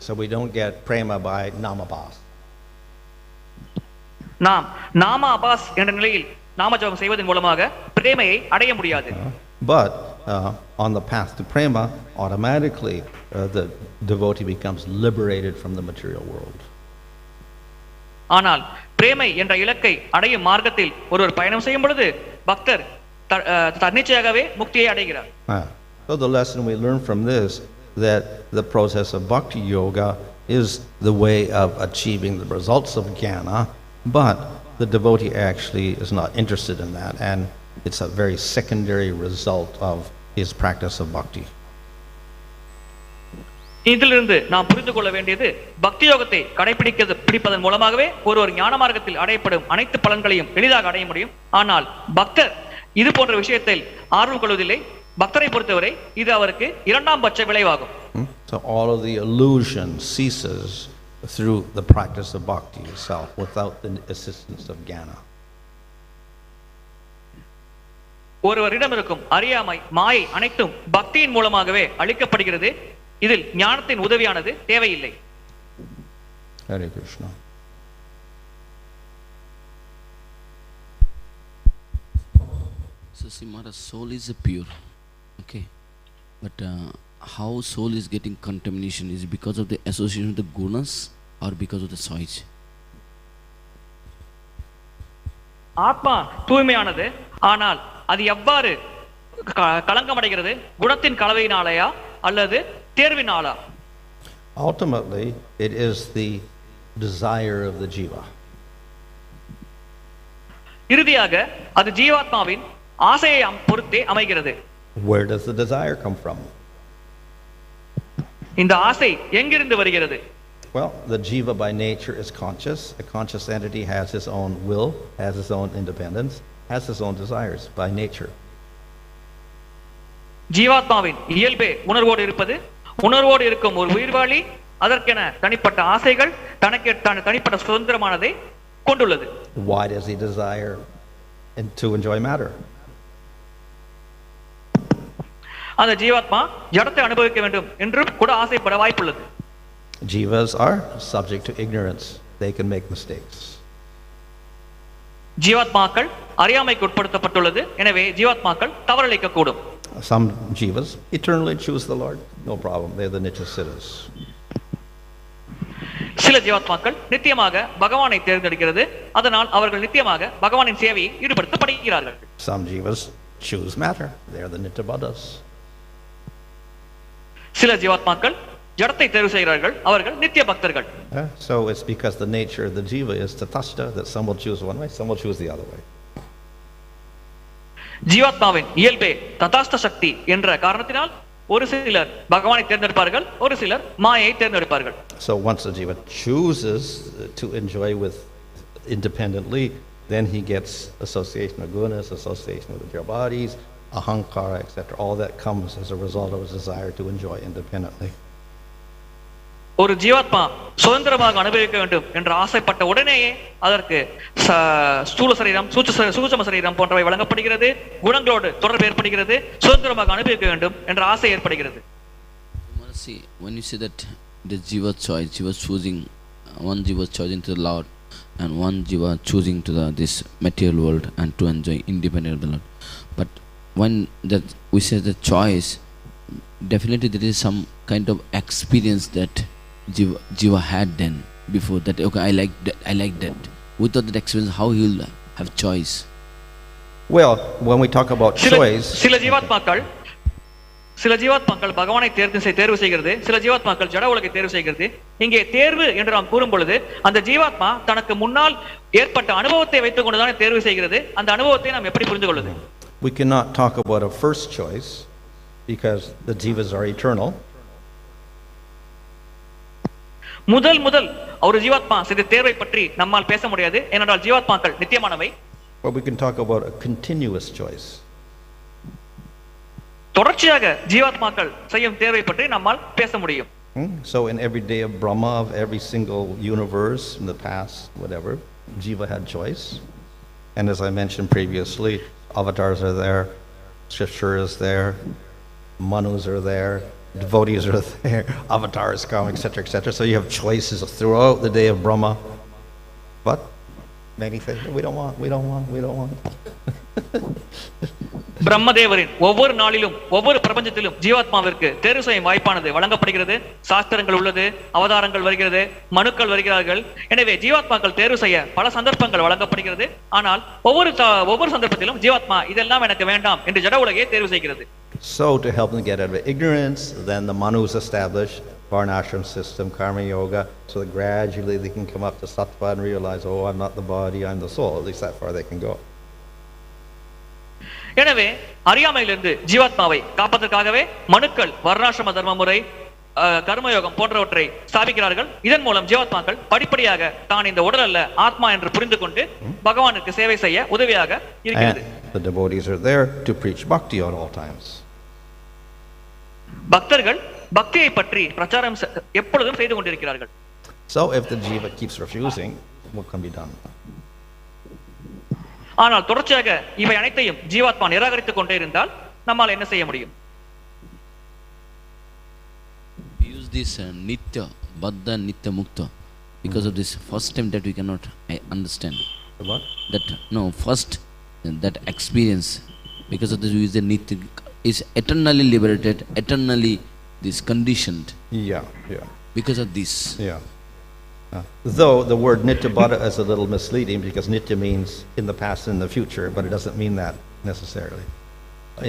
C: So we don't get prema by namabhas.
B: நாம் நாம அபாஸ் என்ற நிலையில் நாம ஜபம் செய்வதன் மூலமாக பிரேமையை அடைய முடியாது.
C: But on the path to prema, automatically the devotee becomes liberated from the material world.
B: ஆனால் பிரேமை என்ற இலக்கை அடையும் மார்க்கத்தில் ஒருவர் பயணம் செய்யும் பொழுது பக்தர் தன்னிச்சையாகவே முக்தியை அடைகிறார்.
C: So the lesson we learn from this, that the process of bhakti yoga is the way of achieving the results of jnana, but the devotee actually is not interested in that, and it's a very secondary result of his practice of bhakti.
B: இதிலிருந்து நாம் புரிந்து கொள்ள வேண்டியது, பக்தி யோகத்தை பிடிப்பதன் மூலமாகவே ஒரு ஞான மார்க்கத்தில் அடையப்படும் அனைத்து பலன்களையும் எளிதாக அடைய முடியும். ஆனால் பக்தர் இது போன்ற விஷயத்தில் ஆர்வம் கொள்வதில்லை. பக்தரை பொறுத்தவரை இது அவருக்கு இரண்டாம் பட்ச விளைவாகும்.
C: So all of the illusion ceases through the practice of bhakti itself, without the assistance of jnana.
B: ஒருவரிடம் இருக்கும் அறியாமை, மாயை அனைத்தும் பக்தியின் மூலமாகவே அளிக்கப்படுகிறது. இதில் ஞானத்தின் உதவியானது தேவையில்லை.
C: Hare Krishna.
D: So see, Maharaj, soul is pure, okay, but how soul is getting contamination? Is it because of the association with the gunas or because of the choice?
B: ஆத்மா தூய்மையானது, ஆனால் அது எவ்வாறு களங்கமடைகிறது? குணத்தின் கலவையினாலயா அல்லது தேர்வினாலா?
C: Ultimately, it is the desire of the jiva.
B: இறுதியாக அது ஜீவாத்மாவின் ஆசையை பொறுத்தே அமைகிறது.
C: Where does the desire come from?
B: இந்த ஆசை எங்கிருந்து வருகிறது?
C: Well, the jiva by nature is conscious. A conscious entity has his own will, has his own independence, has his own desires by nature.
B: ஜீவாத்மாவின் இயல்பே உணர்வோடு இருப்பது. உணர்வோடு இருக்கும் ஒரு உயிர்வாளி அதற்கென தனிப்பட்ட ஆசைகள், தனிப்பட்ட சுதந்திரமானதை கொண்டுள்ளது.
C: Why does he desire to enjoy matter?
B: அந்த ஜீவாத்மா ஜடத்தை அனுபவிக்க வேண்டும் என்றும் கூட ஆசைப்பட வாய்ப்புள்ளது.
C: Jivas are subject to ignorance. They can make mistakes.
B: ஜீவாத்மாக்கள் அறியாமைக்கு உட்படுத்தப்பட்டுள்ளது. எனவே ஜீவாத்மாக்கள் தவறளிக்க கூடும்.
C: Some jivas eternally choose the Lord. No problem. They're the nityasiddhas.
B: சில ஜீவாத்மாக்கள் நித்தியமாக பகவானை தேர்ந்தெடுக்கிறது. அதனால் அவர்கள் நித்தியமாக பகவானின் சேவையில் ஈடுபடுத்தப்படுகிறார்கள்.
C: Some jivas choose matter. They're the nityabaddhas.
B: சில ஜீவாத்மாக்கள் ஜடத்தை தேர்வு செய்கிறார்கள். அவர்கள் நித்திய பக்தர்கள்.
C: So it's because the nature of the jiva is tatastha that some will choose one way, some will choose the other way.
B: ஜீவாத்மாவின் இயல்பே ததாஸ்த சக்தி என்ற காரணத்தினால் ஒரு சிலர் பகவானை தேர்ந்தெடுப்பார்கள், ஒரு சிலர் மாயையை தேர்ந்தெடுப்பார்கள்.
C: So once the jiva chooses to enjoy with independently, then he gets association of gunas, association with the bodies, ahaṁkara, etc. All that comes as a result of his desire to enjoy independently.
B: ஒரு ஜீவாத்மா சுதந்திரமாக அனுபவிக்க வேண்டும் என்று ஆசைப்பட்ட உடனேயே அதற்கு ஸ்தூல சரீரம், சூட்சும சரீரம் போன்றவை வழங்கப்படுகிறது. குணங்களோடு தொடர்பு ஏற்படுகிறது. சுதந்திரமாக அனுபவிக்க வேண்டும் என்ற ஆசை ஏற்படுகிறது.
D: See, when you say that the jiva choice, jiva choosing, one jiva choosing to the Lord and one jiva choosing to this material world and to enjoy independent of the Lord. But when that we say the choice, definitely there is some kind of experience that jiva had then before that. Okay, I like that. Without that experience, how he will have choice?
C: Well, when we talk about choice,
B: சில ஜீவாத்மாக்கள் பகவானை தேர்வு செய்கிறது. சில ஜீவாத்மாக்கள் ஜட உலகை தேர்வு செய்கிறது. இங்கே தேர்வு என்று நாம் கூறும் பொழுது அந்த ஜீவாத்மா தனக்கு முன்னால் ஏற்பட்ட அனுபவத்தை வைத்துக் கொண்டுதானே தேர்வு செய்கிறது. அந்த அனுபவத்தை நாம் எப்படி புரிந்து கொள்வது?
C: we cannot talk about a first choice because the jivas are eternal.
B: முதல் ஒரு ஜீவாத்மா செய்த தேர்வை பற்றி நம்மால் பேச முடியாது. ஏனென்றால் ஜீவாத்மாக்கள் நித்தியமானவை.
C: But we can talk about a continuous choice.
B: தொடர்ச்சியாக ஜீவாத்மாக்கள் செய்யும் தேர்வை பற்றி நம்மால் பேச முடியும்.
C: So in every day of Brahma, of every single universe in the past, whatever, jiva had choice. And as I mentioned previously, avatars are there, scripture is there, manus are there, devotees are there, avatars come, etc., etc. So you have choices throughout the day of Brahma. But many things we don't want.
B: பிரம்மதேவரின் ஒவ்வொரு நாளிலும் ஒவ்வொரு பிரபஞ்சத்திலும் ஜீவாத்மாவிற்கு தேர்வு செய்யும் வாய்ப்பானது வழங்கப்படுகிறது. சாஸ்திரங்கள் உள்ளது, அவதாரங்கள் வருகிறது, மனுக்கள் வருகிறார்கள். எனவே ஜீவாத்மாக்கள் தேர்வு செய்ய பல சந்தர்ப்பங்கள் வழங்கப்படுகிறது. ஆனால் ஒவ்வொரு சந்தர்ப்பத்திலும் ஜீவாத்மா இதெல்லாம் எனக்கு வேண்டாம் என்று ஜட உலகையே தேர்வு செய்கிறது.
C: So to help them get out of ignorance, then the manus establish varnashram system, karma yoga, so that gradually they can come up to sattva and realize, oh, I'm not the body, I'm the soul. At least that far they can go.
B: எனவே அறியாமையிலிருந்து ஜீவாத்மாவை காப்பதற்காகவே மனுக்கள் வர்ணாசிரம தர்ம முறை, கர்மயோகம் போன்றவற்றை ஸ்தாபிக்கிறார்கள். இதன் மூலம் ஜீவாத்மாக்கள் படிப்படியாக தான் இந்த உடல் அல்ல, ஆத்மா என்று புரிந்து கொண்டு பகவானுக்கு சேவை செய்ய உதவியாக இருக்கிறது.
C: And the devotees are there to preach bhakti at all times.
B: பக்தர்கள் பக்தியை பற்றி பிரச்சாரம் எப்பொழுதும் செய்து கொண்டிருக்கிறார்கள்.
C: So if the jiva keeps refusing, what can be done?
B: ஆனால் தொடர்ச்சியாக இவை அனைத்தையும் ஜீவாத்மா நிராகரித்துக் கொண்டே இருந்தால் நம்மால் என்ன செய்ய முடியும்?
D: Use this nitya, baddha, nitya, mukta. Because of this first time that we cannot understand.
C: What?
D: That no, first that experience, because of this we use the nitya, is eternally liberated, eternally this conditioned.
C: Yeah.
D: Because of this.
C: Yeah. Though the word nitya baddha is a little misleading, because nitya means in the past and in the future, but it doesn't mean that necessarily.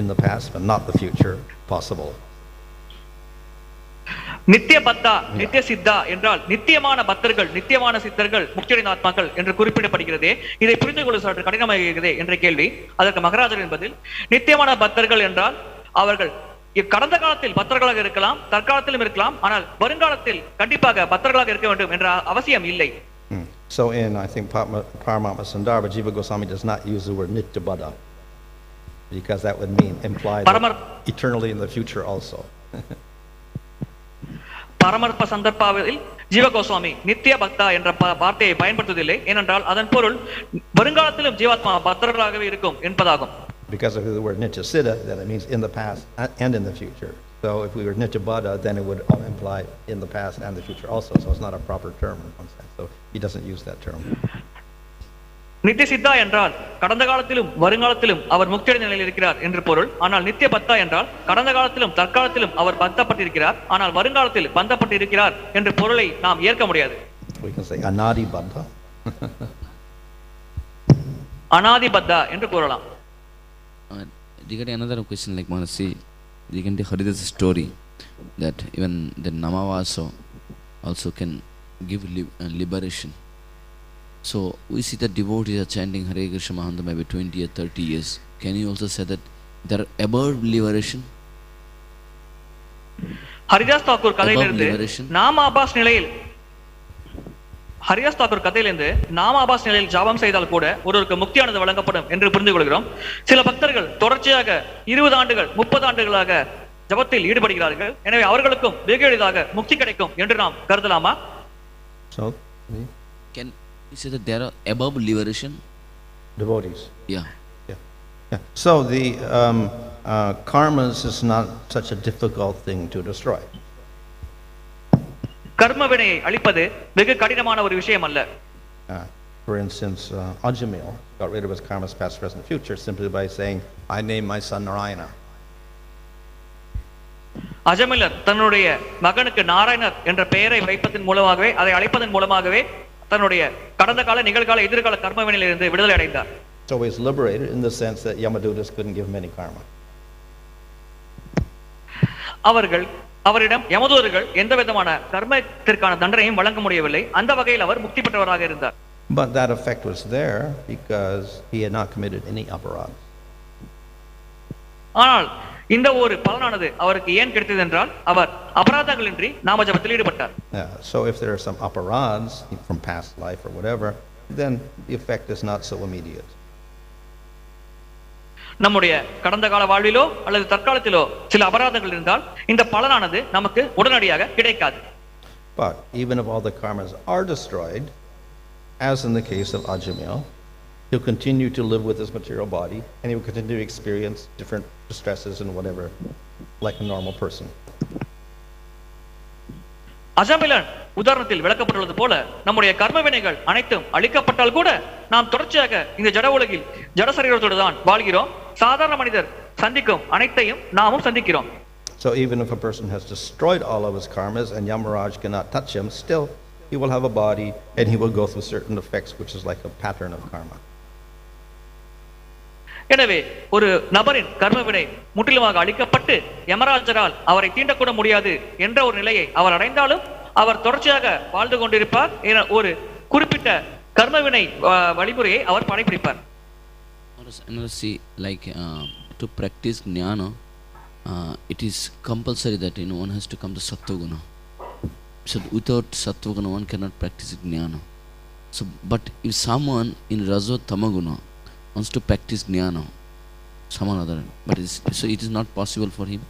C: In the past, but not the future, possible.
B: நித்திய பத்தா, நித்திய சித்தா என்றால் நித்தியமான பக்தர்கள், நித்தியமான சித்தர்கள், முக்தியடைந்த ஆத்மாக்கள் என்று குறிப்பிடப்படுகிறதே. இதை புரிந்து கொள்ள சற்று கடினமாகிறதே என்ற கேள்வி. அதற்கு மகராஜர் என்பதில், நித்தியமான பக்தர்கள் என்றால் அவர்கள் கடந்த காலத்தில் பக்தர்களாக இருக்கலாம், தற்காலத்திலும் இருக்கலாம், ஆனால் வருங்காலத்தில் கண்டிப்பாக பக்தர்களாக இருக்க வேண்டும் என்ற அவசியம் இல்லை.
C: So in, I think, Paramatma Sandarbha, Jiva Goswami does not use the word nitya baddha, because that would imply that eternally in the future also.
B: பரமர்ப்ப சந்தர்ப்பாவில் ஜீவ கோஸ்வாமி நித்திய பக்தா என்ற வார்த்தையை பயன்படுத்துவதில்லை. ஏனென்றால் அதன் பொருள் வருங்காலத்திலும் ஜீவாத்மா பக்தர்களாகவே இருக்கும் என்பதாகும்.
C: Because of the word nitya siddha, then it means in the past and in the future. So if we were nitya baddha, then it would imply in the past and the future also. So it's not a proper term in one sense. So he doesn't use that term.
B: நித்திய சித்தா என்றால் கடந்த காலத்திலும் வருங்காலத்திலும் அவர் முக்தியடைந்த நிலையில் இருக்கிறார் என்று பொருள். ஆனால் நித்திய பக்தா என்றால் கடந்த காலத்திலும் தற்காலத்திலும் அவர் பந்தப்பட்டிருக்கிறார், ஆனால் வருங்காலத்தில் பந்தப்பட்டிருக்கிறார் என்ற பொருளை நாம் ஏற்க முடியாது.
C: We can say anadi baddha.
B: அனாதி பத்தா என்று கூறலாம்.
D: Regarding another question, like Manasi, you can heard this story that even the Namavasa also can give liberation. So we see that devotees are chanting Hare Krishna Mahantam maybe 20 or 30 years. Can you also say that they are above liberation?
B: Haridas Thakur கதையிலிருந்து நாமாபாஸ் நிலையில் ஹரிதாஸ் தாக்கூர் கதையிலிருந்து நாமாபாஸ் நிலையில் ஜாபம் செய்தால் கூட ஒருவருக்கு முக்தியானது வழங்கப்படும் என்று புரிந்து கொள்கிறோம். சில பக்தர்கள் தொடர்ச்சியாக 20 ஆண்டுகள் 30 ஆண்டுகளாக ஜபத்தில் ஈடுபடுகிறார்கள். எனவே அவர்களுக்கும் வெகு எளிதாக முக்தி கிடைக்கும் என்று நாம் கருதலாமா?
C: So
D: can you say that they are above liberation?
C: Devotees.
D: Yeah.
C: So the karmas is not such a difficult thing to destroy.
B: கர்ம வினையை அழிப்பது வெகு கடினமான ஒரு விஷயம் அல்ல.
C: For instance, Ajamil got rid of his karmas past, present, future simply by saying, I name my son Narayana.
B: அஜமிலர் தன்னுடைய மகனுக்கு நாராயணர் என்ற பெயரை வைப்பதன் மூலமாகவே, அதை அழைப்பதன் மூலமாகவே தன்னுடைய கடந்த கால, நிகழ்கால, எதிர்கால கர்ம வினையிலிருந்து விடுதலை அடைந்தார்.
C: So he was liberated in the sense that Yamadutas couldn't give him any karma.
B: அவரிடம் யமதூதர்கள் எந்த விதமான கர்மத்திற்கான தண்டனையும் வழங்க முடியவில்லை. அந்த வகையில் அவர் முக்தி பெற்றவராக இருந்தார்.
C: But that effect was there because he had not committed any aparadhas.
B: ஆனால் இந்த ஒரு பலனானது அவருக்கு ஏன் கிடைத்தது என்றால் அவர் அபராதங்களின்றி நாம ஜபத்தில் ஈடுபட்டார்.
C: So if there are some aparadhas from past life or whatever, then the effect is not so immediate.
B: நம்முடைய கடந்த கால வாழ்விலோ அல்லது தற்காலத்திலோ சில அபராதங்கள் இருந்தால் இந்த பலனானது நமக்கு உடனடியாக கிடைக்காது.
C: But even if all the karmas are destroyed, as in the case of Ajamil, he'll continue to live with his material body and he will continue to experience different distresses and whatever like a normal person.
B: அஜமிலன் உதாரணத்தில் விளக்கப்பட்டுள்ளது போல நம்முடைய கர்ம வினைகள் அனைத்தும் அழிக்கப்பட்டால் கூட நாம் தொடர்ச்சியாக இந்த ஜட உலகில் ஜட சரீரத்தோடு தான் வாழ்கிறோம். சாதாரண மனிதர் சந்திக்கும் அனைத்தையும் நாமும் சந்திக்கிறோம்.
C: So even if a person has destroyed all of his karmas and Yamaraj cannot touch him, still he will have a body and he will go through certain effects, which is like a pattern of karma.
B: எனவே ஒரு நபரின் கர்மவினை முற்றிலுமாக அழிக்கப்பட்டு யமராஜரால் அவரை தீண்டக்கூட முடியாது என்ற ஒரு நிலையை அவர் அடைந்தாலும் அவர் தொடர்ச்சியாக வாழ்ந்து கொண்டிருப்பார். ஒரு குறிப்பிட்ட கர்மவினை வழிமுறையை அவர் படைப்பிடிப்பார்.
D: See, like to practice jnana, it is compulsory that one has to come to sattva-guna. So without sattva-guna one cannot practice jnana. So but if someone in rajo-tama-guna wants to practice jnana, someone other, but so it is not possible for him.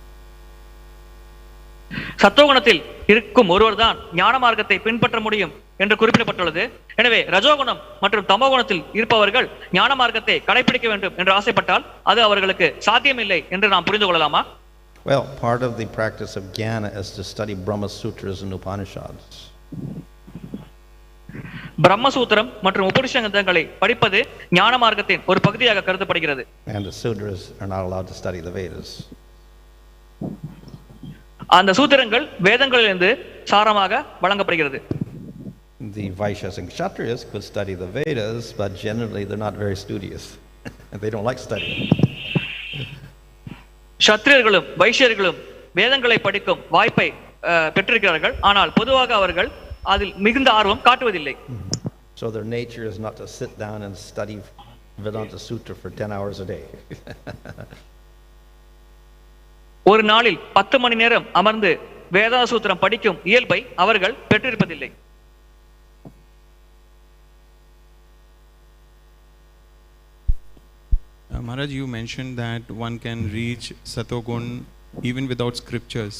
B: சத்துவகுணத்தில் இருக்கும் ஒருவர் தான் ஞான மார்க்கத்தை பின்பற்ற முடியும் என்று குறிப்பிடப்பட்டுள்ளது. எனவே ரஜோகுணம் மற்றும் தமோகுணத்தில் இருப்பவர்கள் ஞான மார்க்கத்தை கடைபிடிக்க வேண்டும் என்று ஆசைப்பட்டால் அது அவர்களுக்கு சாத்தியமில்லை என்று நாம் புரிந்து கொள்ளலாமா?
C: Well, part of the practice of jnana is to study Brahma Sutras and Upanishads.
B: Brahmasutra மற்றும் உபனிஷதங்களை படிப்பது ஞான மார்க்கத்தின் ஒரு பகுதியாக கருதப்படுகிறது.
C: And the Sudras are not allowed to study the Vedas.
B: அந்த சூத்திரங்கள் வேதங்களிலிருந்து சாரமாக வழங்கப்படுகிறது.
C: The Vaishyas and Kshatriyas could study the Vedas, but generally they're not very studious. They don't like studying.
B: க்ஷத்ரியர்களும் வைஷ்யர்களும் வேதங்களை படிக்கும் வாய்ப்பை பெற்றிருக்கிறார்கள், ஆனால் பொதுவாக அவர்கள் அதில் மிகுந்த ஆர்வம் காட்டுவதில்லை.
C: So their nature is not to sit down and study Vedanta Sutra for 10 hours a day.
B: ஒரு நாளில் 10 மணி நேரம் அமர்ந்து வேதாந்த சூத்திரம் படிக்கும் இயல்பை அவர்கள் பெற்றிருப்பதில்லை.
E: Maharaj, you mentioned that one can reach Satogun even without scriptures.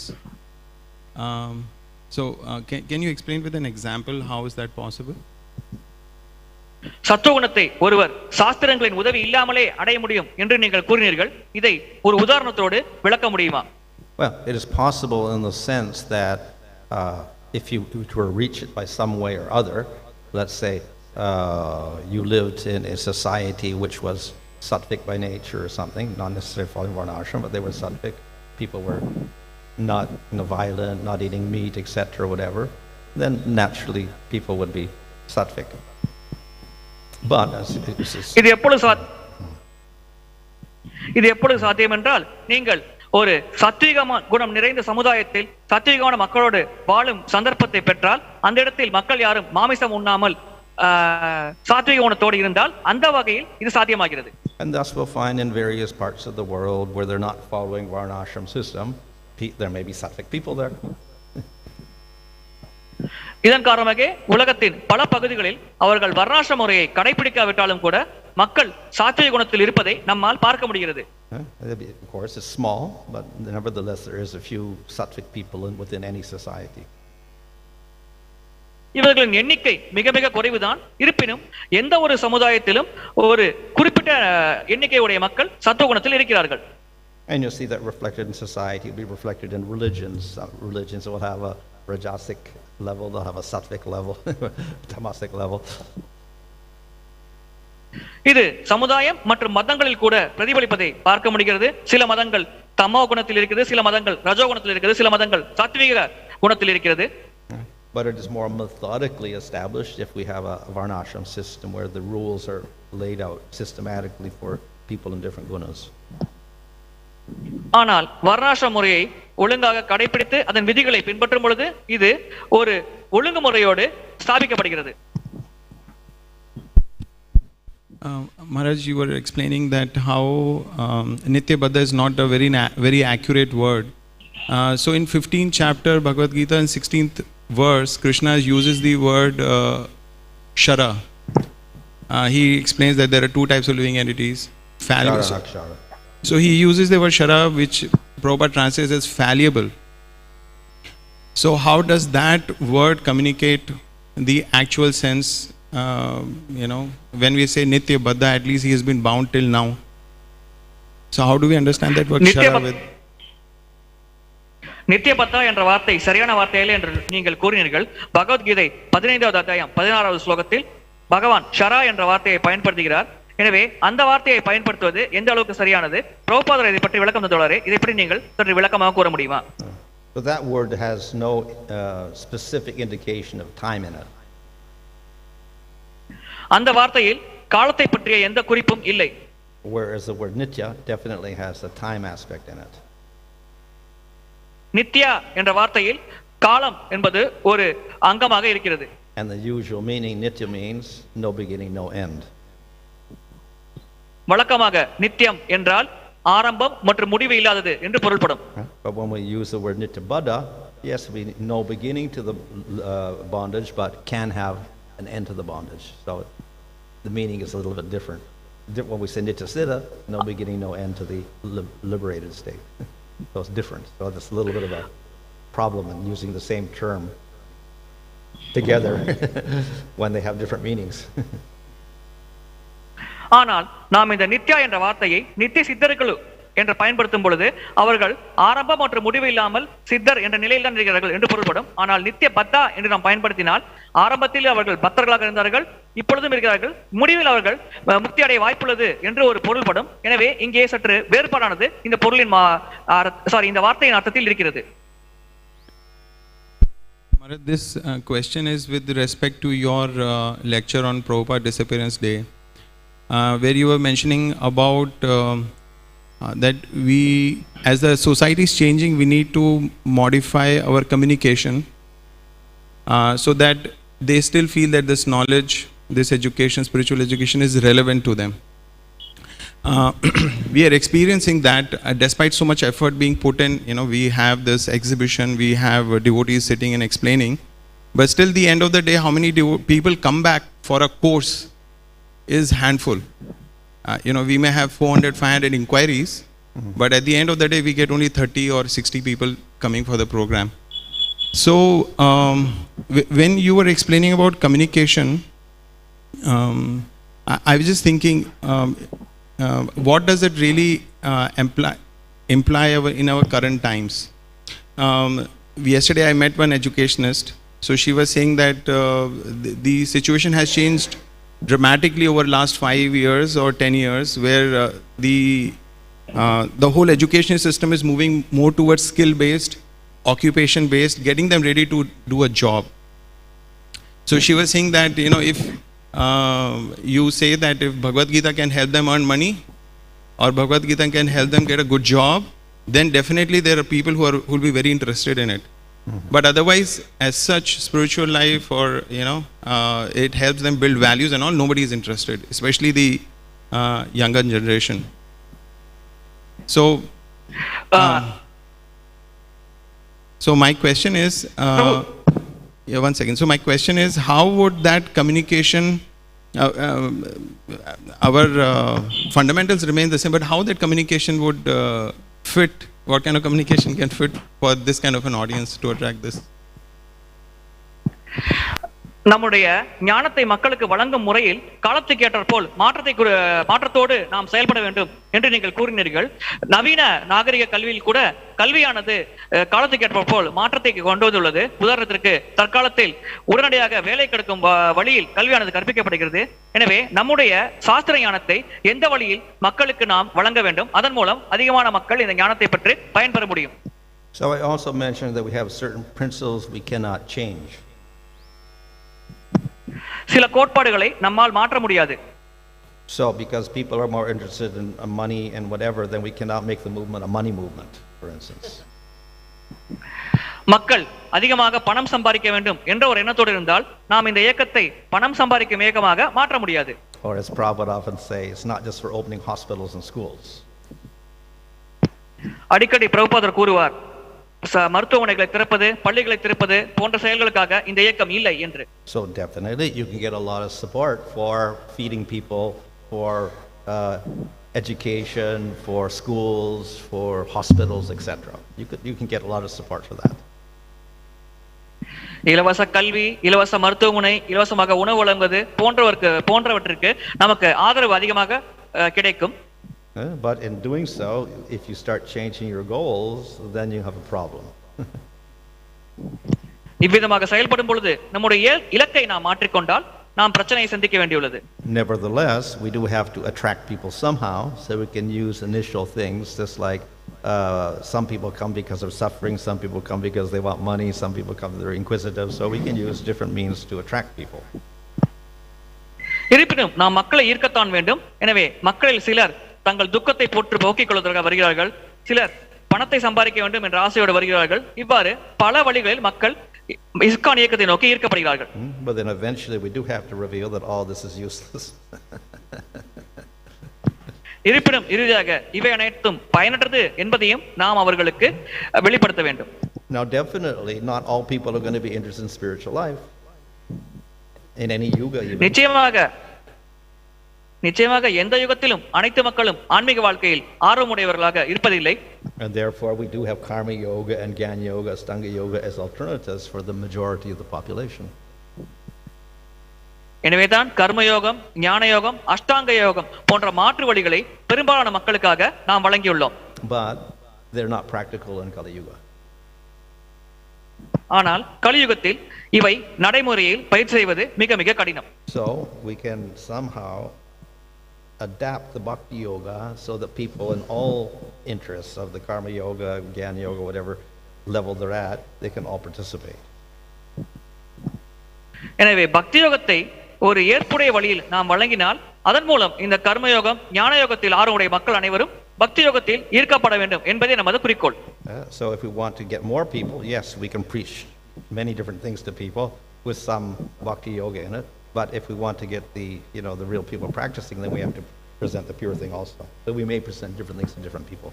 E: Can you explain with an example how is that possible?
B: சத்துவகுணத்தை ஒருவர் சாஸ்திரங்களின் உதவி இல்லாமலே அடைய முடியும் என்று நீங்கள் கூறினீர்கள். இதை ஒரு உதாரணத்தோடு விளக்க முடியுமா?
C: Well, it is possible in the sense that if you were to reach it by some way or other, let's say you lived in a society which was sattvic by nature or something, not necessarily following varnashram, but they were sattvic. People were not violent, not eating meat, etc., whatever. Then naturally people would be sattvic. But
B: இது எப்பொழுது சாத்தியம் என்றால், நீங்கள் ஒரு சத்வீக குணம் நிறைந்த சமுதாயத்தில் சத்வீகமான மக்களோடு வாழும் சந்தர்ப்பத்தை பெற்றால், அந்த இடத்தில் மக்கள் யாரும் மாமிசம் உண்ணாமல் சாத்வீக குணத்தோடு இருந்தால் அந்த வகையில் இது சாத்தியமாகிறது.
C: And thus we'll find in various parts of the world where they're not following varnashram system, there may be sattvic people there.
B: இதன் காரணமாக உலகத்தின் பல பகுதிகளில் அவர்கள் வர்ணாசிரம முறையை கடைபிடிக்காவிட்டாலும் கூட மக்கள் சாத்வீக குணத்தில் இருப்பதை நம்மால் பார்க்க முடிகிறது.
C: Of course it's small, but nevertheless there is a few sattvic people within any society.
B: இவர்களின் எண்ணிக்கை மிக மிக குறைவுதான். இருப்பினும் எந்த ஒரு சமுதாயத்திலும் ஒரு குறிப்பிட்ட எண்ணிக்கையுடைய மக்கள் சத்துவ குணத்தில் இருக்கிறார்கள்.
C: And you'll see that reflected in society, will be reflected in religions. Religions will have a rajasic level, they'll have a sattvic level, tamasic level.
B: இது சமுதாயம் மற்றும் மதங்களில் கூட பிரதிபலிப்பதை பார்க்க முடிகிறது. சில மதங்கள் தமோ குணத்தில் இருக்கிறது, சில மதங்கள் ரஜோ குணத்தில் இருக்கிறது, சில மதங்கள் சாத்வீக குணத்தில் இருக்கிறது.
C: But it is more methodically established if we have a varnashram system where the rules are laid out systematically for people in different gunas.
B: ஆனால் வர்ணாசிரம முறையை ஒழுங்காக கடைபிடித்து அதன் விதிகளை பின்பற்றும் பொழுது இது ஒரு ஒழுங்குமுறையோடு ஸ்தாபிக்கப்படுகிறது.
E: Maharaj, you were explaining that how Nitya Baddha is not a very accurate word. So in 15th chapter Bhagavad Gita in 16th verse, Kṛṣṇa uses the word Shara. He explains that there are two types of living entities.
C: Shara.
E: So he uses the word Shara, which Prabhupada translates as fallible. So how does that word communicate the actual sense? When we say Nitya Baddha, at least he has been bound till now. So how do we understand that word Shara with?
B: நித்தியபத்தா என்ற வார்த்தை சரியான வார்த்தையில்லை என்று நீங்கள் கூறினீர்கள். பகவத்கீதை 15வது அத்தியாயம் 16வது ஸ்லோகத்தில் பகவான் ஷரா என்ற வார்த்தையை பயன்படுத்துகிறார். எனவே அந்த வார்த்தையை பயன்படுத்துவது எந்த அளவுக்கு சரியானது? பிரபுபாதர் இதை பற்றி விளக்கம் தந்துள்ளாரே, இதை பற்றி நீங்கள் சற்று விளக்கமாக கூற முடியுமா?
C: So that word has no specific indication of time in it.
B: அந்த வார்த்தையில் காலத்தை பற்றிய எந்த குறிப்பும் இல்லை.
C: Whereas the word nitya definitely has a time aspect in it.
B: Nithya என்ற வார்த்தையில் காலம் என்பது ஒரு அங்கமாக இருக்கிறது.
C: And the usual meaning nitya means no beginning, no end.
B: வழக்கமாக நித்தியம் என்றால் ஆரம்பம் மற்றும் முடிவு இல்லாதது என்று பொருள்படும்.
C: But when we use the word nityabada, yes, we no beginning to the bondage, but can have an end to the bondage. So the meaning is a little bit different. When we say nityasiddha, no beginning, no end to the liberated state. So it's different. So there's a little bit of a problem in using the same term together when they have different meanings.
B: ஆனால் நாம் இந்த நித்யா என்ற வார்த்தையை நித்திய சித்தர்கள் என்று பயன்படுத்தும் பொழுது அவர்கள் ஆரம்பம் மற்றும் முடிவு இல்லாமல் சித்தர் என்ற நிலையில் தான் இருக்கிறார்கள் என்று பொருள்படும். ஆனால் நித்திய பத்தா என்று நாம் பயன்படுத்தினால் ஆரம்பத்தில் அவர்கள் பக்தர்களாக இருந்தார்கள், இப்பொழுதும் இருக்கிறார்கள், முடிவில் அவர்கள் முக்தி அடைய வாய்ப்புள்ளது என்று ஒரு பொருள்படும். எனவே இங்கே சற்று வேறுபாடானது இந்த பொருளின் இந்த வார்த்தையின் அர்த்தத்தில் இருக்கிறது.
E: This question is with respect to your lecture on Prabhupada Disappearance Day, where you were mentioning about that we, as the society is changing, we need to modify our communication so that they still feel that this knowledge, this education, spiritual education is relevant to them. We are experiencing that despite so much effort being put in, we have this exhibition, we have devotees sitting and explaining, but still the end of the day, how many people come back for a course is handful. We may have 400, 500 inquiries, but at the end of the day, we get only 30 or 60 people coming for the program. So, when you were explaining about communication, I was just thinking, what does it really imply in our current times? Yesterday, I met one educationist. So she was saying that the situation has changed dramatically over last 5 years or 10 years, where the whole education system is moving more towards skill-based, occupation-based, getting them ready to do a job. So she was saying that, if you say that if Bhagavad Gita can help them earn money, or Bhagavad Gita can help them get a good job, then definitely there are people who will be very interested in it. But otherwise, as such, spiritual life or, it helps them build values and all, nobody is interested, especially the younger generation. So, my question is, one second. So my question is, how would that communication, our fundamentals remain the same, but how that communication would fit? What kind of communication can fit for this kind of an audience to attract this?
B: நம்முடைய ஞானத்தை மக்களுக்கு வழங்கும் முறையில் காலத்துக்கு ஏற்றாற்போல் மாற்றத்தோடு நாம் செயல்பட வேண்டும் என்று நீங்கள் கூறினீர்கள். நவீன நாகரிக கல்வியில் கூட கல்வியானது காலத்துக்கு ஏற்றாற்போல் மாற்றத்தை கொண்டு வந்துள்ளது. உதாரணத்திற்கு தற்காலத்தில் உடனடியாக வேலை கிடைக்கும் வழியில் கல்வியானது கற்பிக்கப்படுகிறது. எனவே நம்முடைய சாஸ்திர ஞானத்தை எந்த வழியில் மக்களுக்கு நாம் வழங்க வேண்டும், அதன் மூலம் அதிகமான மக்கள் இந்த ஞானத்தை பற்றி பயன்பெற முடியும்.
C: So I also mentioned that we have certain principles we cannot change.
B: சில கோட்பாடுகளை நம்மால் மாற்ற முடியாது.
C: So because people are more interested in money and whatever, then we cannot make the movement a money movement, for instance.
B: மக்கள் அதிகமாக பணம் சம்பாதிக்க வேண்டும் என்ற ஒரு எண்ணத்தோடு இருந்தால் நாம் இந்த இயக்கத்தை பணம் சம்பாதிக்கும் இயக்கமாக மாற்ற முடியாது.
C: Or as Prabhupada often say, it's not just for opening hospitals and schools.
B: அடிக்கடி பிரபுபாதர் கூறுவார், மருத்துவமனைகளை திறப்பது, பள்ளிகளை திறப்பது போன்ற செயல்களுக்காக இந்த இயக்கம் இல்லை என்று.
C: So definitely you can get a lot of support for feeding people, for education, for schools, for hospitals, etc. You can get a lot of support for that.
B: இலவச கல்வி, இலவச மருத்துவமனை, இலவசமாக உணவு வழங்குவது போன்றவற்றிற்கு நமக்கு ஆதரவு அதிகமாக கிடைக்கும்.
C: But in doing so, if you start changing your goals, then you have a problem.
B: இவ்விதமாக செயல்படும் பொழுது நம்முடைய இலக்கை நாம் மாற்றிக்கொண்டால் நாம் பிரச்சனையை சந்திக்க வேண்டியுள்ளது.
C: Nevertheless, we do have to attract people somehow, so we can use initial things, just like some people come because of suffering, some people come because they want money, some people come they're inquisitive, so we can use different means to attract people.
B: இருப்பினும் நாம் மக்களை ஈர்க்கத்தான் வேண்டும். எனவே மக்களில் சிலர் தங்கள் துக்கத்தை போக்கிக் கொள்வதற்காக வருகிறார்கள், சிலர் பணத்தை சம்பாதிக்க வேண்டும் என்ற ஆசையோடு வருகிறார்கள். இவ்வாறு பல வழிகளில் மக்கள் இஸ்கான் இயக்கத்தை நோக்கி ஈர்க்கப்படுகிறார்கள்.
C: But then eventually we do have to reveal that all this is useless.
B: இருப்பினும் இறுதியாக இவை அனைத்தும் பயனற்றது என்பதையும் நாம் அவர்களுக்கு வெளிப்படுத்த வேண்டும்.
C: Now definitely not all people are going to be interested in spiritual life in any yuga even. நிச்சயமாக எந்த யுகத்திலும் அனைத்து மக்களும் ஆன்மீக வாழ்க்கையில் ஆர்வமுடையவர்களாக இருப்பதில்லை. And therefore we do have karma yoga and jnana yoga, ashtanga yoga as alternatives for the majority of the population.
B: எனவேதான் கர்மயோகம், ஞான யோகம், அஷ்டாங்க யோகம் போன்ற மாற்று வழிகளை பெரும்பாலான மக்களுக்காக நாம் வழங்கியுள்ளோம்.
C: But they're not practical in Kali Yuga.
B: ஆனால் கலியுகத்தில் இவை நடைமுறையில் பயிற்சி செய்வது மிக மிக கடினம்.
C: So we can somehow adapt the bhakti yoga so that people in all interests of the karma yoga, jnana yoga, whatever level they're at, they can all participate.
B: எனவே பக்தி யோகத்தை ஒரு ஏற்புடைய வழியில் நாம் வழங்கினால் அதன் மூலம் இந்த கர்மயோகம், ஞான யோகத்தில் ஆர்வமுடைய மக்கள் அனைவரும் பக்தி யோகத்தில் ஈர்க்கப்பட வேண்டும் என்பதே நமது குறிக்கோள்.
C: So if we want to get more people, yes, we can preach many different things to people with some bhakti yoga in it. But if we want to get the real people practicing, then we have to present the pure thing also. So we may present different things to different people.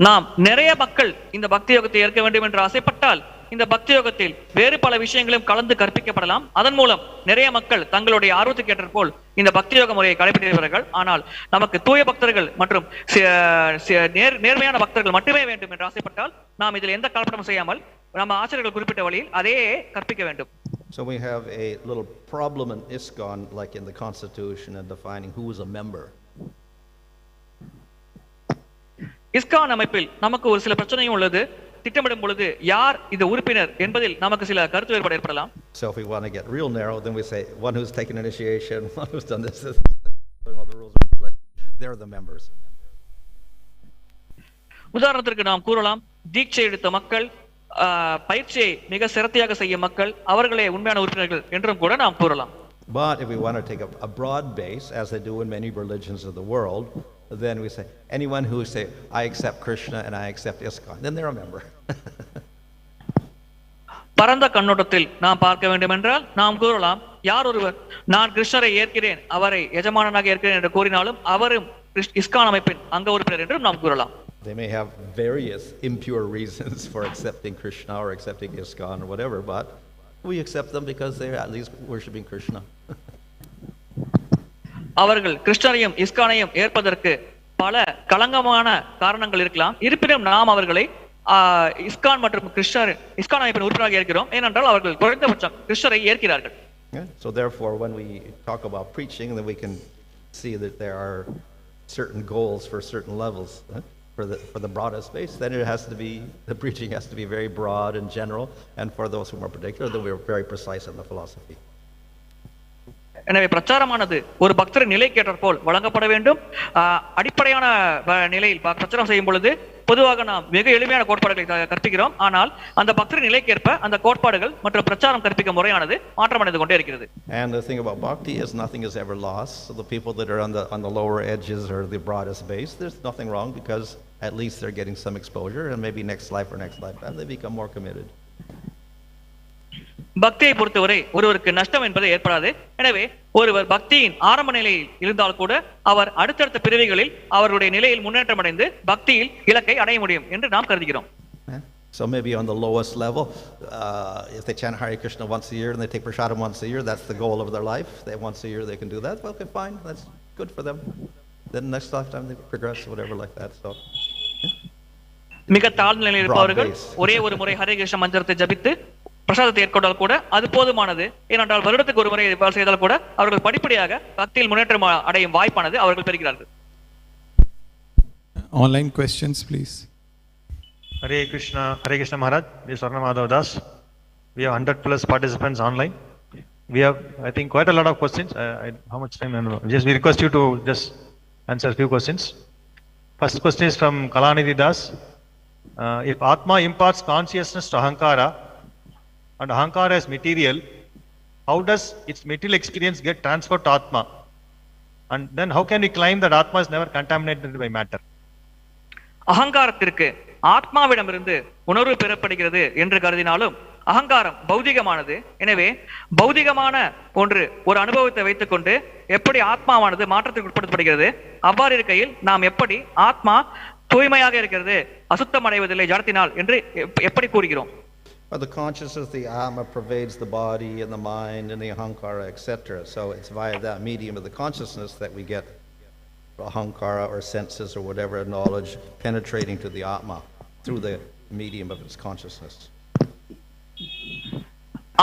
B: நாம் நிறைய மக்கள் இந்த பக்தி யோகத்தை ஏற்க வேண்டும் என்று ஆசைப்பட்டால் இந்த பக்தி யோகத்தில் வேறு பல விஷயங்களும் கலந்து கற்பிக்கப்படலாம். அதன் மூலம் நிறைய மக்கள் தங்களுடைய ஆர்வத்துக்கு ஏற்ற போல் இந்த பக்தி யோக முறையை கடைபிடிப்பார்கள். ஆனால் நமக்கு தூய பக்தர்கள் மற்றும் நேர்மையான பக்தர்கள் மட்டுமே வேண்டும் என்று ஆசைப்பட்டால் நாம் இதில் எந்த கலப்படமும் செய்யாமல் நம்ம ஆசிரியர்கள் குறிப்பிட்ட வழியில் அதே கற்பிக்க வேண்டும்.
C: So we have a little problem in ISKCON, like in the Constitution, and defining who is a member.
B: ISKCON அமைப்பில் நமக்கு ஒரு சில பிரச்சனையும் உள்ளது. திட்டமிடும் பொழுது யார் இந்த உறுப்பினர் என்பதில் நமக்கு சில கருத்து வேறுபாடு ஏற்படலாம்.
C: So if we want to get real narrow, then we say one who's taken initiation, one who's done this, all the rules, they're the members.
B: உதாரணத்திற்கு நாம் கூறலாம், தீட்சை எடுத்த மக்கள், பயிற்சியை மிக சிரத்தையாக செய்யும் மக்கள், அவர்களே உண்மையான உறுப்பினர்கள் என்றும் கூட நாம் கூறலாம்.
C: But if we want to take a broad base, as they do in many religions of the world, then we say anyone who say I accept Kṛṣṇa and I accept ISKCON, then they're a member.
B: பரந்த கண்ணோட்டத்தில் நாம் பார்க்க வேண்டும் என்றால் நாம் கூறலாம், யார் ஒருவர் நான் கிருஷ்ணரை ஏற்கிறேன், அவரை எஜமானனாக ஏற்கிறேன் என்று கூறினாலும் அவரும் இஸ்கான் அமைப்பின் அங்க உறுப்பினர் என்றும் நாம் கூறலாம்.
C: They may have various impure reasons for accepting Kṛṣṇa or accepting ISKCON or whatever, but we accept them because they're at least worshiping Kṛṣṇa.
B: அவர்கள் கிருஷ்ணரையும் இஸ்கானையும் ஏற்பதற்கு பல களங்கமான காரணங்கள் இருக்கலாம். இருப்பினும் நாம் அவர்களை இஸ்கான் மற்றும் இஸ்கான் அமைப்பின் உறுப்பினராக ஏற்கிறோம். ஏனென்றால் அவர்கள் குறைந்தபட்சம் கிருஷ்ணரை ஏற்கிறார்கள்.
C: So therefore, when we talk about preaching, then we can see that there are certain goals for certain levels. For the broadest base, then the preaching has to be very broad and general, and for those who are more particular, then we're very precise in the philosophy.
B: எனவே பிரச்சாரமானது ஒரு பக்தரின் நிலைக்கு ஏற்ற போல் வழங்கப்பட வேண்டும். அடிப்படையான நிலையில் பிரச்சாரம் செய்யும் பொழுது பொதுவாக நாம் மிக எளிமையான கோட்பாடுகளை கற்பிக்கிறோம். ஆனால் அந்த பக்தரின் நிலைக்கேற்ப அந்த கோட்பாடுகள் மற்றும் பிரச்சாரம் கற்பிக்கும் முறையானது மாற்றமடைந்து கொண்டே இருக்கிறது.
C: And the thing about bhakti is nothing is ever lost. So the people that are on the lower edges or the broadest base, there's nothing wrong because at least they're getting some exposure, and maybe next lifetime they become more committed.
B: பக்தியை பொறுத்தவரை ஒருவருக்கு நஷ்டம் என்பது ஏற்படாது. எனவே ஒருவர் பக்தியின் ஆரம்ப நிலையில் இருந்தால் கூட அவர் அடுத்தடுத்த பிரிவுகளில் அவருடைய நிலையில் முன்னேற்றம் அடைந்து பக்தியில் இலக்கை அடைய முடியும் என்று நாம் கருதுகிறோம்.
C: So maybe on the lowest level, if they chant Hare Krishna once a year and they take prasadam once a year, that's the goal of their life. Once a year they can do that. Well, okay, fine, that's good for them. Then next lifetime they progress, whatever like that. So
B: மிக தாழ்ந்த நிலையில் இருப்பவர்கள் ஒரே ஒரு முறை ஹரே கிருஷ்ண மந்திரத்தை ஜபித்து பிரசாதத்தை ஏற்கொண்டால் கூட அது போதுமானது. ஏனென்றால் வருடத்துக்கு ஒரு முறை செய்தால் கூட அவர்கள் படிப்படியாக பக்தியில் முன்னேற்றம் அடையும் வாய்ப்பானது அவர்கள் பெறுகிறார்கள்.
E: Online questions, please.
F: Hare Krishna Maharaj, this is Swarna Madhav Das. We have 100 plus participants online. We have, I think, quite a lot of questions. How much time? I don't know. Just we request you to just answer a few questions. First question is from Kalanidhi Das. If Atma imparts consciousness to Ahankara and Ahankara is material, how does its material experience get transferred to Atma? And then how can we claim that Atma is never contaminated by matter?
B: அகங்காரத்திற்கு ஆத்மாவிடமிருந்து உணர்வு பெறப்படுகிறது என்று கருதினாலும் அகங்காரம் பௌதிகமானது. எனவே பௌதிகமான ஒன்று ஒரு அனுபவத்தை வைத்துக்கொண்டு எப்படி ஆத்மாவானது மாற்றத்திற்கு உட்படுத்தப்படுகிறது, அவ்வாறு இருக்கையில் நாம் எப்படி ஆத்மா தூய்மையாக இருக்கிறது, அசுத்தம் அடைவதில்லை ஜடத்தினால் என்று எப்படி கூறுகிறோம்?
C: But the consciousness of the ātma pervades the body and the mind and the ahankara, etc. So it's via that medium of the consciousness that we get ahankara or senses or whatever knowledge penetrating to the atma through the medium of its consciousness.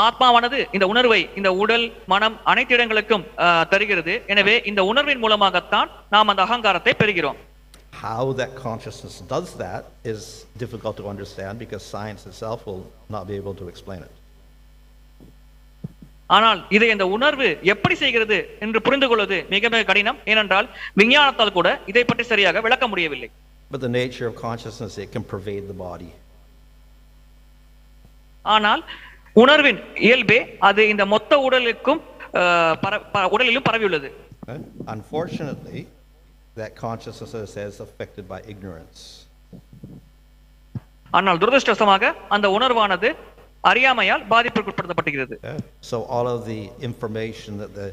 B: ஆத்மாவானது இந்த உணர்வை இந்த உடல் மனம் அனைத்து இடங்களுக்கும் தருகிறது. எனவே இந்த உணர்வின் மூலமாகத்தான் நாம் அந்த அகங்காரத்தை பெறுகிறோம்.
C: How that consciousness does that is difficult to understand because science itself will not be able to explain it.
B: ஆனால் இதை இந்த உணர்வு எப்படி செய்கிறது என்று புரிந்து கொள்வது மிக மிக கடினம். ஏனென்றால் விஞ்ஞானத்தால் கூட இதை பற்றி சரியாக விளக்க முடியவில்லை.
C: But the nature of consciousness, it can pervade the body.
B: ஆனால் உணர்வின் இயல்பே அது இந்த மொத்த உடலுக்கும் உடலிலும் பரவியுள்ளது.
C: Unfortunately, that consciousness is affected by ignorance.
B: ஆனால் துரதிர்ஷ்டவசமாக அந்த உணர்வானது அறியாமையால் பாதிப்புக்கு உட்படுத்தப்படுகிறது.
C: So all of the information that the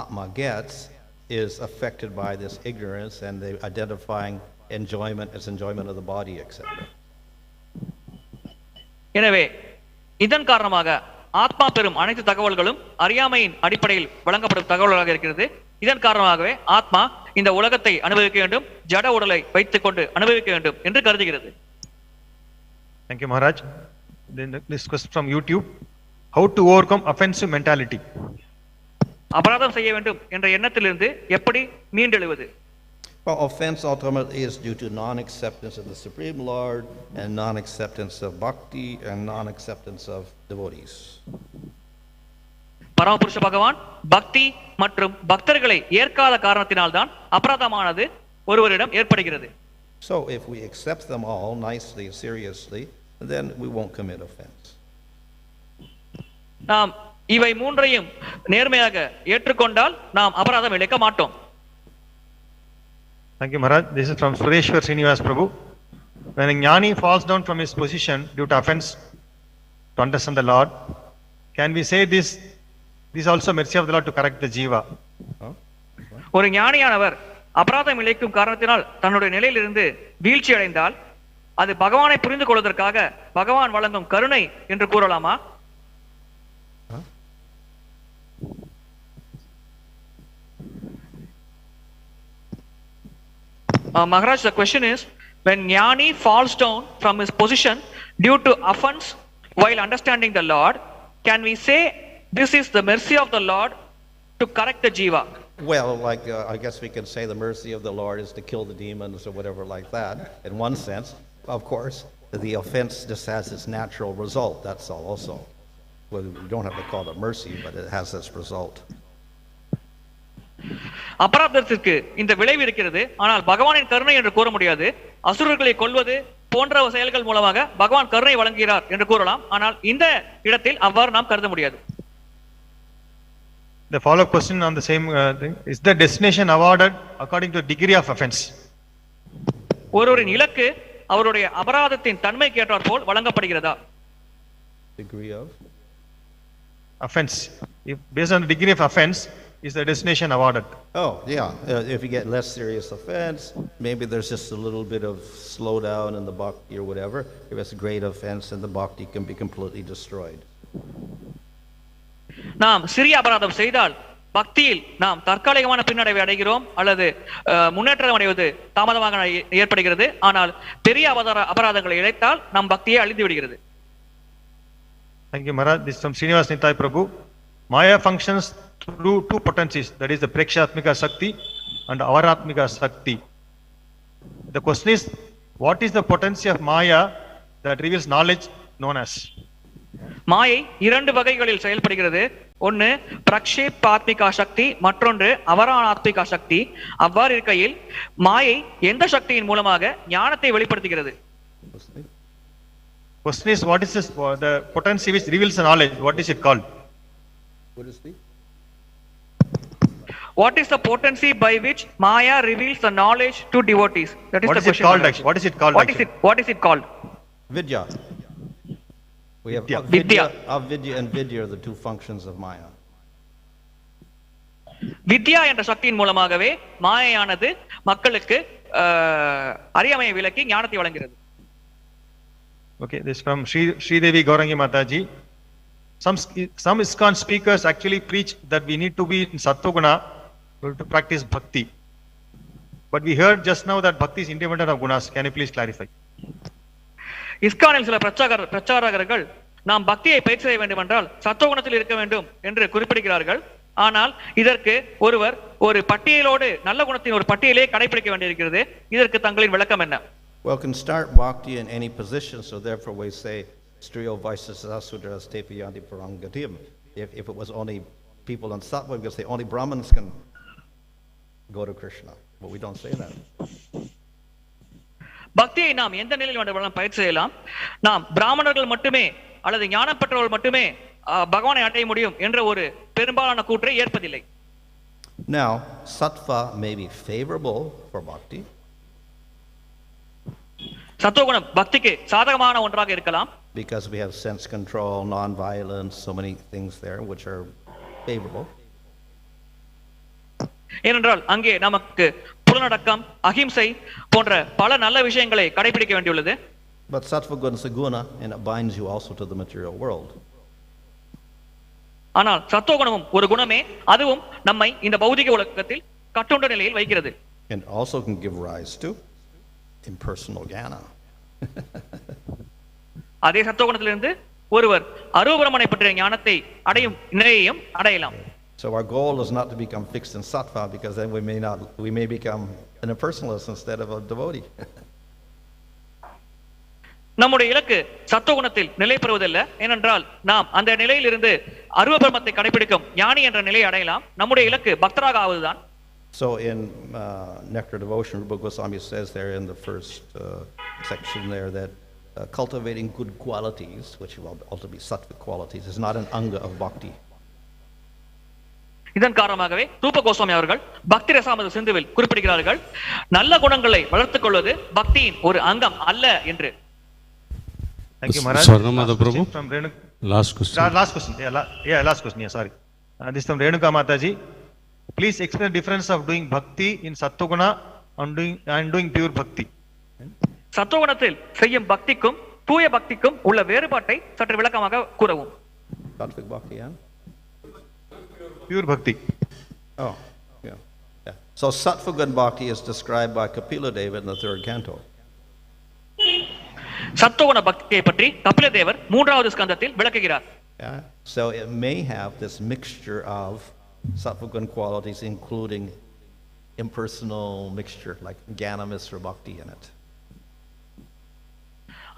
C: atma gets is affected by this ignorance and the identifying enjoyment as enjoyment of the body, etc.
B: எனவே இதன் காரணமாக ஆத்மா பெறும் அனைத்து தகவல்களும் அறியாமையின் அடிப்படையில் வழங்கப்படும் தகவல்களாக இருக்கிறது. இதன் காரணமாகவே ஆத்மா இந்த உலகத்தை அனுபவிக்க வேண்டும், ஜட உடலை வைத்துக் கொண்டு அனுபவிக்க வேண்டும் என்று கருதுகிறது.
F: Thank you, Maharaj. Then this question from YouTube: how to overcome offensive mentality?
B: அபராதம் செய்ய வேண்டும் என்ற எண்ணத்திலிருந்து எப்படி மீண்டெழுவது?
C: Well, offense ultimately is due to non-acceptance of the Supreme Lord and non-acceptance of Bhakti and non-acceptance of devotees.
B: பரமபுருஷ பகவான் பக்தி மற்றும் பக்தர்களை ஏற்காத காரணத்தினால்தான் அபராதமானது ஒருவரிடம் ஏற்படுகிறது.
C: So if we accept them all nicely, seriously, then we won't commit offense.
B: நாம் இவை மூன்றையும் நேர்மையாக ஏற்றுக்கொண்டால் நாம் அபராதம் இழைக்க மாட்டோம்.
F: Thank you, Maharaj. This is from Sureshwar Srinivas Prabhu. When a jnani falls down from his position due to offense to understand the Lord, can we say this is also mercy of the Lord to correct the jiva?
B: ஒரு ஞானியானவர் அபராதம் இழைக்கும் காரணத்தினால் தன்னுடைய நிலையிலிருந்து வீழ்ச்சி அடைந்தால் அது பகவானை புரிந்து கொள்வதற்காக பகவான் வழங்கும் கருணை என்று கூறலாமா? Maharaj, the question is, when jnani falls down from his position due to offense while understanding the Lord, can we say this is the mercy of the Lord to correct the jiva?
C: Well, like I guess we can say the mercy of the Lord is to kill the demons or whatever like that, in one sense. Of course, the offense just has its natural result, that's all also. Well, we don't have to call it mercy, but it has this result.
B: அபராதத்திற்கு இந்த விளைவு இருக்கிறது, ஆனால் பகவானின் கருணை என்று கூற முடியாது. அசுரர்களை கொல்வது போன்ற செயல்கள் மூலமாக பகவான் கருணை வழங்குகிறார் என்று கூறலாம், ஆனால் இந்த இடத்தில் அவ்வாறு நாம் கருத முடியாது.
F: The follow-up question on the same thing: is the destination awarded according to the degree of offense?
B: ஒருவரின் இலக்கு அவருடைய அபராதத்தின் தன்மைக்கு ஏற்றாற் போல் வழங்கப்படுகிறதா?
C: Degree of
F: offense. If based on the degree of offense, is the destination awarded?
C: Oh, yeah. If you get less serious offense, maybe there's just a little bit of slowdown in the bhakti or whatever. If it's a great offense, then the bhakti can be completely destroyed.
B: நாம் சிறிய அபராதம் செய்தால் பக்தியில் நாம் தற்காலிகமான பின்னடைவை அடைகிறோம் அல்லது முன்னேற்றம் அடைவது தாமதமாக ஏற்படுகிறது. ஆனால் பெரிய அபராதங்களை இழைத்தால் நம் பக்தியை அழிந்து விடுகிறது.
F: Thank you, Maharaj. This is from Srinivas Nitai Prabhu. Maya functions through two potencies, that is the Prekshatmika Shakti and Avaratmika Shakti. The question is, what is the potency of Maya that reveals knowledge known as.
B: மாயை இரண்டு வகைகளில் செயல்படுகிறது. ஒன்று பிரக்ஷேபாத்மிகா சக்தி, மற்றொன்று அவராணாத்மிகா சக்தி. அவ்வாறு இருக்கையில் மாயை எந்த சக்தியின் மூலமாக ஞானத்தை வெளிப்படுத்துகிறது?
F: Question is, what is this, the potency which reveals the knowledge, what is it called?
B: What is the potency by which Maya reveals the knowledge to devotees? That is
F: What
B: the
F: is it
B: question.
F: called actually? What is it called actually?
B: What is it called?
C: Vidya. We have
F: Vidya.
C: avidya, avidya and vidya are the two functions of Maya.
B: வித்யா என்ற சக்தியின் மூலமாகவே மாயையானது மக்களுக்கு அறியாமையை விலக்கி ஞானத்தை வழங்குகிறது.
F: Okay, this is from Sri Devi Gaurangi Mataji. Some ISKCON speakers actually preach that we need to be in Sattva-guna to practice Bhakti. But we heard just now that Bhakti is independent of gunas. Can you please clarify?
B: இஸ்கானில் சில பிரச்சாரகர்கள் நாம் பக்தியை பயிற்சி செய்ய வேண்டும் என்றால் சத்துவகுணத்தில் இருக்க வேண்டும் என்று குறிப்பிடுகிறார்கள். ஆனால் இதற்கு ஒருவர் ஒரு பட்டியலோடு நல்ல குணத்தின் ஒரு பட்டியலே கடைபிடிக்க வேண்டியிருக்கிறது. இதற்கு தங்களின் விளக்கம் என்ன?
C: Well, can start bhakti in any position, so therefore we say striyo vaisasya sudras tepiyanti parangatim. If it was only people in sattva, we could say only Brahmins can go to Kṛṣṇa, but we don't say that.
B: பக்தியை நாம் எந்த நிலையில் வேண்டுமானாலும் பயிற்சி செய்யலாம். நாம் பிராமணர்கள் மட்டுமே அல்லது ஞானம் பெற்றவர்கள் மட்டுமே பகவானை அடைய முடியும் என்ற ஒரு பெரும்பாலான கூற்றை ஏற்பதில்லை.
C: Now, sattva may be favorable for bhakti.
B: சத்துவகுணம் பக்திக்கு சாதகமான ஒன்றாக இருக்கலாம்.
C: Because we have sense control, non-violence, so many things there which are favorable.
B: ஏனென்றால் அங்கே நமக்கு புலனடக்கம், அஹிம்சை போன்ற பல நல்ல விஷயங்களை கடைபிடிக்க வேண்டியுள்ளது.
C: But sattva guna saguna, and it binds you also to the material world.
B: ஆனால் சத்துவகுணமும் ஒரு குணமே, அதுவும் நம்மை இந்த பௌதிக உலகத்தில் கட்டுண்ட நிலையில் வைக்கிறது.
C: And also can give rise to impersonal jnana.
B: அதே சத்துவகுணத்திலிருந்து ஒருவர் அரூபரமனை பற்றிய ஞானத்தை அடையும் நிலையையும் அடையலாம்.
C: So our goal is not to become fixed in sattva, because then we may become an impersonalist instead of a devotee.
B: நம்முடைய இலக்கு சத்துவகுணத்தில் நிலை பெறுவதல்ல. ஏனென்றால் நாம் அந்த நிலையிலிருந்து அரூபரமத்தை கடைபிடிக்கும் ஞானி என்ற நிலையை அடையலாம். நம்முடைய இலக்கு பக்தராக ஆவதுதான்.
C: So in Nectar Devotion, Rupa Goswami says there in the first section there that cultivating good qualities, which will also be sattvic qualities, is not an anga of bhakti.
B: இதன் காரணமாகவே ரூப கோஸ்வாமி அவர்கள் பக்தி ரசாமத சிந்துவில் குறிப்பிடுகிறார்கள், நல்ல குணங்களை வளர்த்துக் கொள்வது பக்தியின் ஒரு அங்கம் அல்ல என்று.
F: Thank you, Maharaj.
G: Swarnamada Prabhu. Last question.
F: Last question. Last question. Yeah, sorry. This is from Renuka Mataji. Please explain the difference of doing bhakti in Sattva-guna and doing pure bhakti.
B: சத்துவகுணத்தில் செய்யும் பக்திக்கும் தூய பக்திக்கும் உள்ள வேறுபாட்டை சற்று விளக்கமாக கூறவும்.
C: Sattvic bhakti, yeah?
F: Pure bhakti.
C: Oh, yeah. So sattva gun bhakti is described by Kapila Deva in the 3rd canto.
B: சத்துவகுண பக்தியை பற்றி கபில தேவர் 3வது ஸ்கந்தத்தில் விளக்குகிறார்.
C: Yeah. So it may have this mixture of sattva gun qualities, including impersonal mixture, like jnana misra bhakti in it.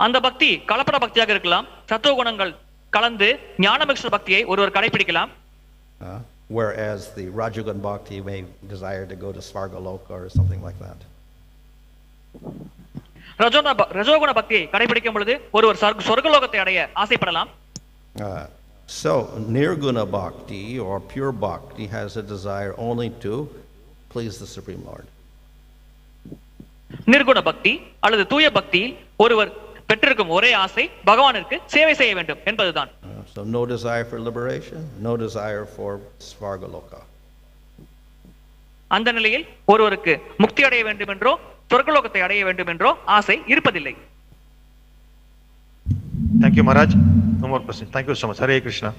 B: அந்த பக்தி கலப்பட பக்தியாக இருக்கலாம். சத்துவ குணங்கள் கலந்து ஞான மிக்ஸ்ட பக்தியை ஒருவர் கடைபிடிக்கலாம்.
C: Whereas the rajagun bhakti may desire to go to svargaloka or something like that.
B: ரஜோகுண பக்தியை கடைபிடிக்கும் பொழுது ஒருவர் சொர்க்கலோகத்தை அடைய ஆசைப்படலாம்.
C: So nirguna bhakti or pure bhakti has a desire only to please the Supreme Lord.
B: நிர்குண பக்தி அல்லது தூய பக்தியில் ஒருவர் பெற்றிருக்கும் ஒரே ஆசை பகவானிற்கு சேவை செய்ய வேண்டும் என்பதுதான்.
C: So no desire for liberation, no desire for svargaloka.
B: அந்த நிலையில் ஒருவருக்கு முக்தி அடைய வேண்டும் என்றோ சொர்க்கலோகத்தை அடைய வேண்டும் என்றோ ஆசை இருப்பதில்லை.
F: Thank you, Maharaj. No more questions. Thank you so much. Hare Krishna.